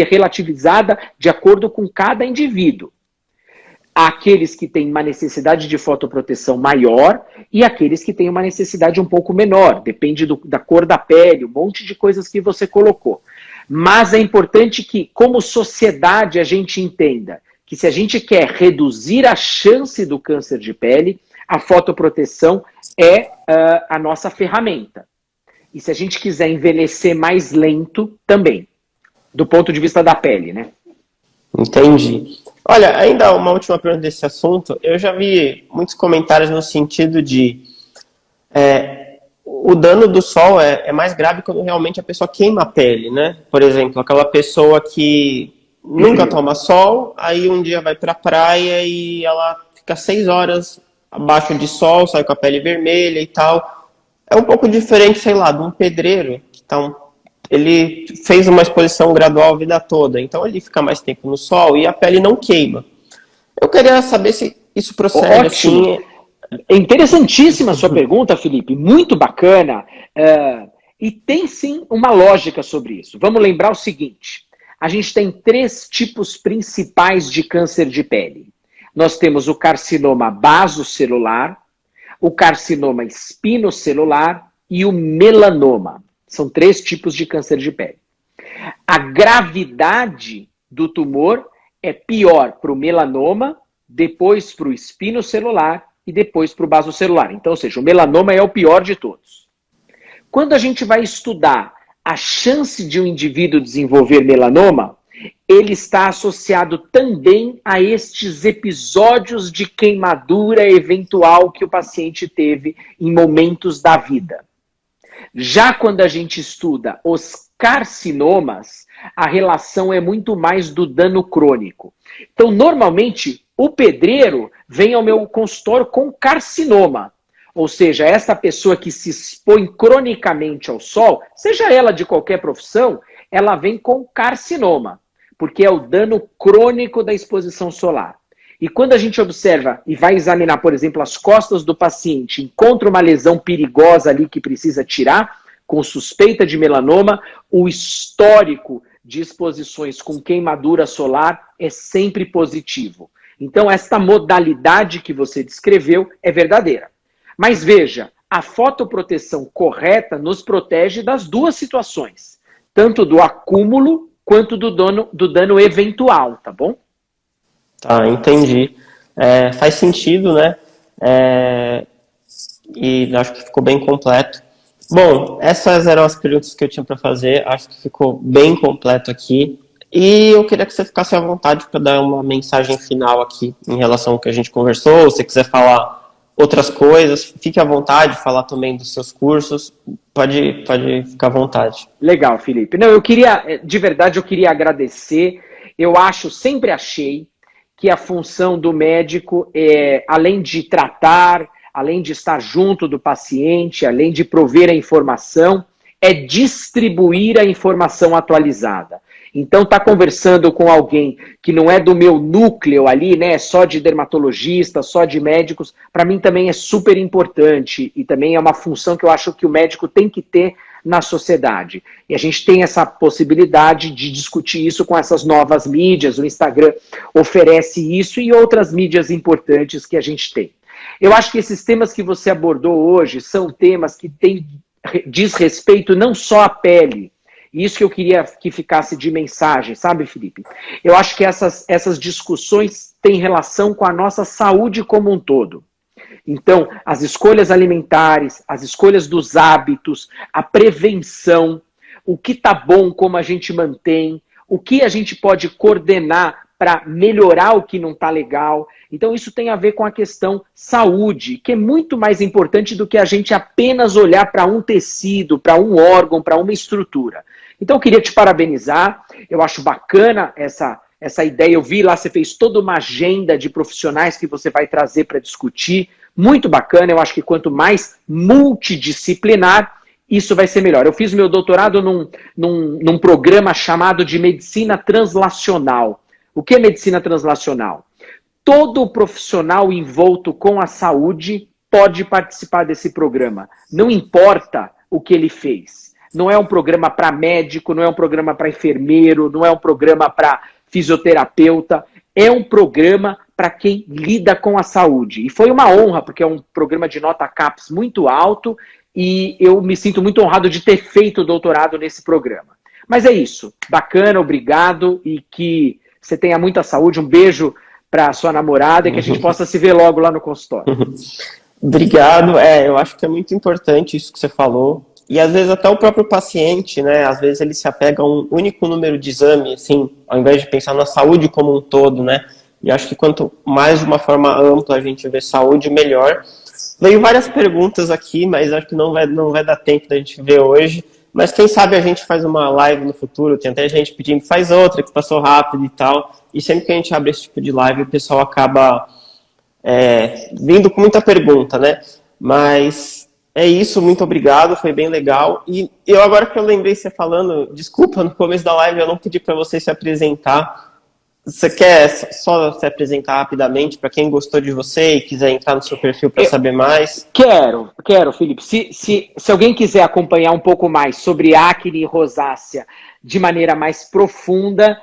relativizada de acordo com cada indivíduo. Há aqueles que têm uma necessidade de fotoproteção maior e aqueles que têm uma necessidade um pouco menor. Depende da cor da pele, um monte de coisas que você colocou. Mas é importante que, como sociedade, a gente entenda que se a gente quer reduzir a chance do câncer de pele, a fotoproteção é a nossa ferramenta. E se a gente quiser envelhecer mais lento, também. Do ponto de vista da pele, né? Entendi. Olha, ainda uma última pergunta desse assunto. Eu já vi muitos comentários no sentido de o dano do sol é mais grave quando realmente a pessoa queima a pele, né? Por exemplo, aquela pessoa que nunca toma sol, aí um dia vai pra praia e ela fica 6 horas abaixo de sol, sai com a pele vermelha e tal. É um pouco diferente, sei lá, de um pedreiro que ele fez uma exposição gradual a vida toda, então ele fica mais tempo no sol e a pele não queima. Eu queria saber se isso procede assim. É interessantíssima a sua pergunta, Felipe, muito bacana, e tem sim uma lógica sobre isso. Vamos lembrar o seguinte, a gente tem 3 tipos principais de câncer de pele. Nós temos o carcinoma basocelular, o carcinoma espinocelular e o melanoma. São 3 tipos de câncer de pele. A gravidade do tumor é pior para o melanoma, depois para o espinocelular e depois para o basocelular. Então, ou seja, o melanoma é o pior de todos. Quando a gente vai estudar a chance de um indivíduo desenvolver melanoma, ele está associado também a estes episódios de queimadura eventual que o paciente teve em momentos da vida. Já quando a gente estuda os carcinomas, a relação é muito mais do dano crônico. Então, normalmente, o pedreiro vem ao meu consultório com carcinoma. Ou seja, essa pessoa que se expõe cronicamente ao sol, seja ela de qualquer profissão, ela vem com carcinoma, porque é o dano crônico da exposição solar. E quando a gente observa e vai examinar, por exemplo, as costas do paciente, encontra uma lesão perigosa ali que precisa tirar, com suspeita de melanoma, o histórico de exposições com queimadura solar é sempre positivo. Então, esta modalidade que você descreveu é verdadeira. Mas veja, a fotoproteção correta nos protege das duas situações, tanto do acúmulo quanto do dano eventual, tá bom? Tá, entendi. Faz sentido, né? E acho que ficou bem completo. Bom, essas eram as perguntas que eu tinha para fazer. Acho que ficou bem completo aqui. E eu queria que você ficasse à vontade para dar uma mensagem final aqui em relação ao que a gente conversou. Se você quiser falar outras coisas, fique à vontade, falar também dos seus cursos. Pode ficar à vontade. Legal, Felipe. Não, eu queria, de verdade, eu queria agradecer. Eu sempre achei que a função do médico é, além de tratar, além de estar junto do paciente, além de prover a informação, é distribuir a informação atualizada. Então, tá conversando com alguém que não é do meu núcleo ali, né, só de dermatologistas, só de médicos, para mim também é super importante e também é uma função que eu acho que o médico tem que ter na sociedade. E a gente tem essa possibilidade de discutir isso com essas novas mídias, o Instagram oferece isso e outras mídias importantes que a gente tem. Eu acho que esses temas que você abordou hoje são temas que diz respeito não só à pele. Isso que eu queria que ficasse de mensagem, sabe, Felipe? Eu acho que essas discussões têm relação com a nossa saúde como um todo. Então, as escolhas alimentares, as escolhas dos hábitos, a prevenção, o que está bom, como a gente mantém, o que a gente pode coordenar para melhorar o que não está legal. Então, isso tem a ver com a questão saúde, que é muito mais importante do que a gente apenas olhar para um tecido, para um órgão, para uma estrutura. Então, eu queria te parabenizar. Eu acho bacana essa ideia. Eu vi lá, você fez toda uma agenda de profissionais que você vai trazer para discutir. Muito bacana. Eu acho que quanto mais multidisciplinar, isso vai ser melhor. Eu fiz meu doutorado num programa chamado de medicina translacional. O que é medicina translacional? Todo profissional envolto com a saúde pode participar desse programa. Não importa o que ele fez. Não é um programa para médico, não é um programa para enfermeiro, não é um programa para fisioterapeuta. É um programa para quem lida com a saúde. E foi uma honra, porque é um programa de nota CAPES muito alto e eu me sinto muito honrado de ter feito o doutorado nesse programa. Mas é isso. Bacana, obrigado e que você tenha muita saúde. Um beijo para sua namorada e que a gente possa se ver logo lá no consultório. Obrigado. Eu acho que é muito importante isso que você falou. E às vezes até o próprio paciente, né? Às vezes ele se apega a um único número de exame, assim, ao invés de pensar na saúde como um todo, né? E acho que quanto mais de uma forma ampla a gente vê saúde, melhor. Veio várias perguntas aqui, mas acho que não vai dar tempo da gente ver hoje. Mas quem sabe a gente faz uma live no futuro, tem até gente pedindo, faz outra, que passou rápido e tal. E sempre que a gente abre esse tipo de live, o pessoal acaba vindo com muita pergunta, né? Mas é isso, muito obrigado, foi bem legal. E eu agora que eu lembrei você falando, desculpa, no começo da live eu não pedi para você se apresentar. Você quer só se apresentar rapidamente para quem gostou de você e quiser entrar no seu perfil para saber mais? Quero, Felipe. Se alguém quiser acompanhar um pouco mais sobre acne e rosácea de maneira mais profunda,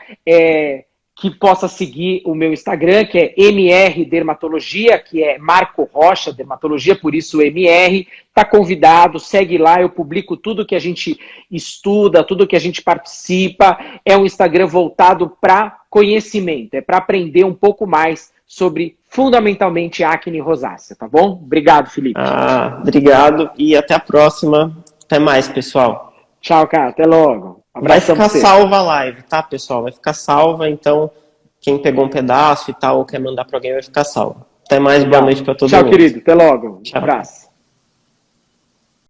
que possa seguir o meu Instagram, que é MR Dermatologia, que é Marco Rocha Dermatologia, por isso MR. Está convidado, segue lá, eu publico tudo que a gente estuda, tudo que a gente participa. É um Instagram voltado para conhecimento, é para aprender um pouco mais sobre, fundamentalmente, acne e rosácea, tá bom? Obrigado, Felipe. Obrigado e até a próxima. Até mais, pessoal. Tchau, cara. Até logo. Vai ficar salva a live, tá, pessoal? Vai ficar salva, então quem pegou um pedaço e tal, ou quer mandar para alguém, vai ficar salvo. Até mais, boa noite para todo mundo. Tchau, querido. Até logo. Tchau. Um abraço.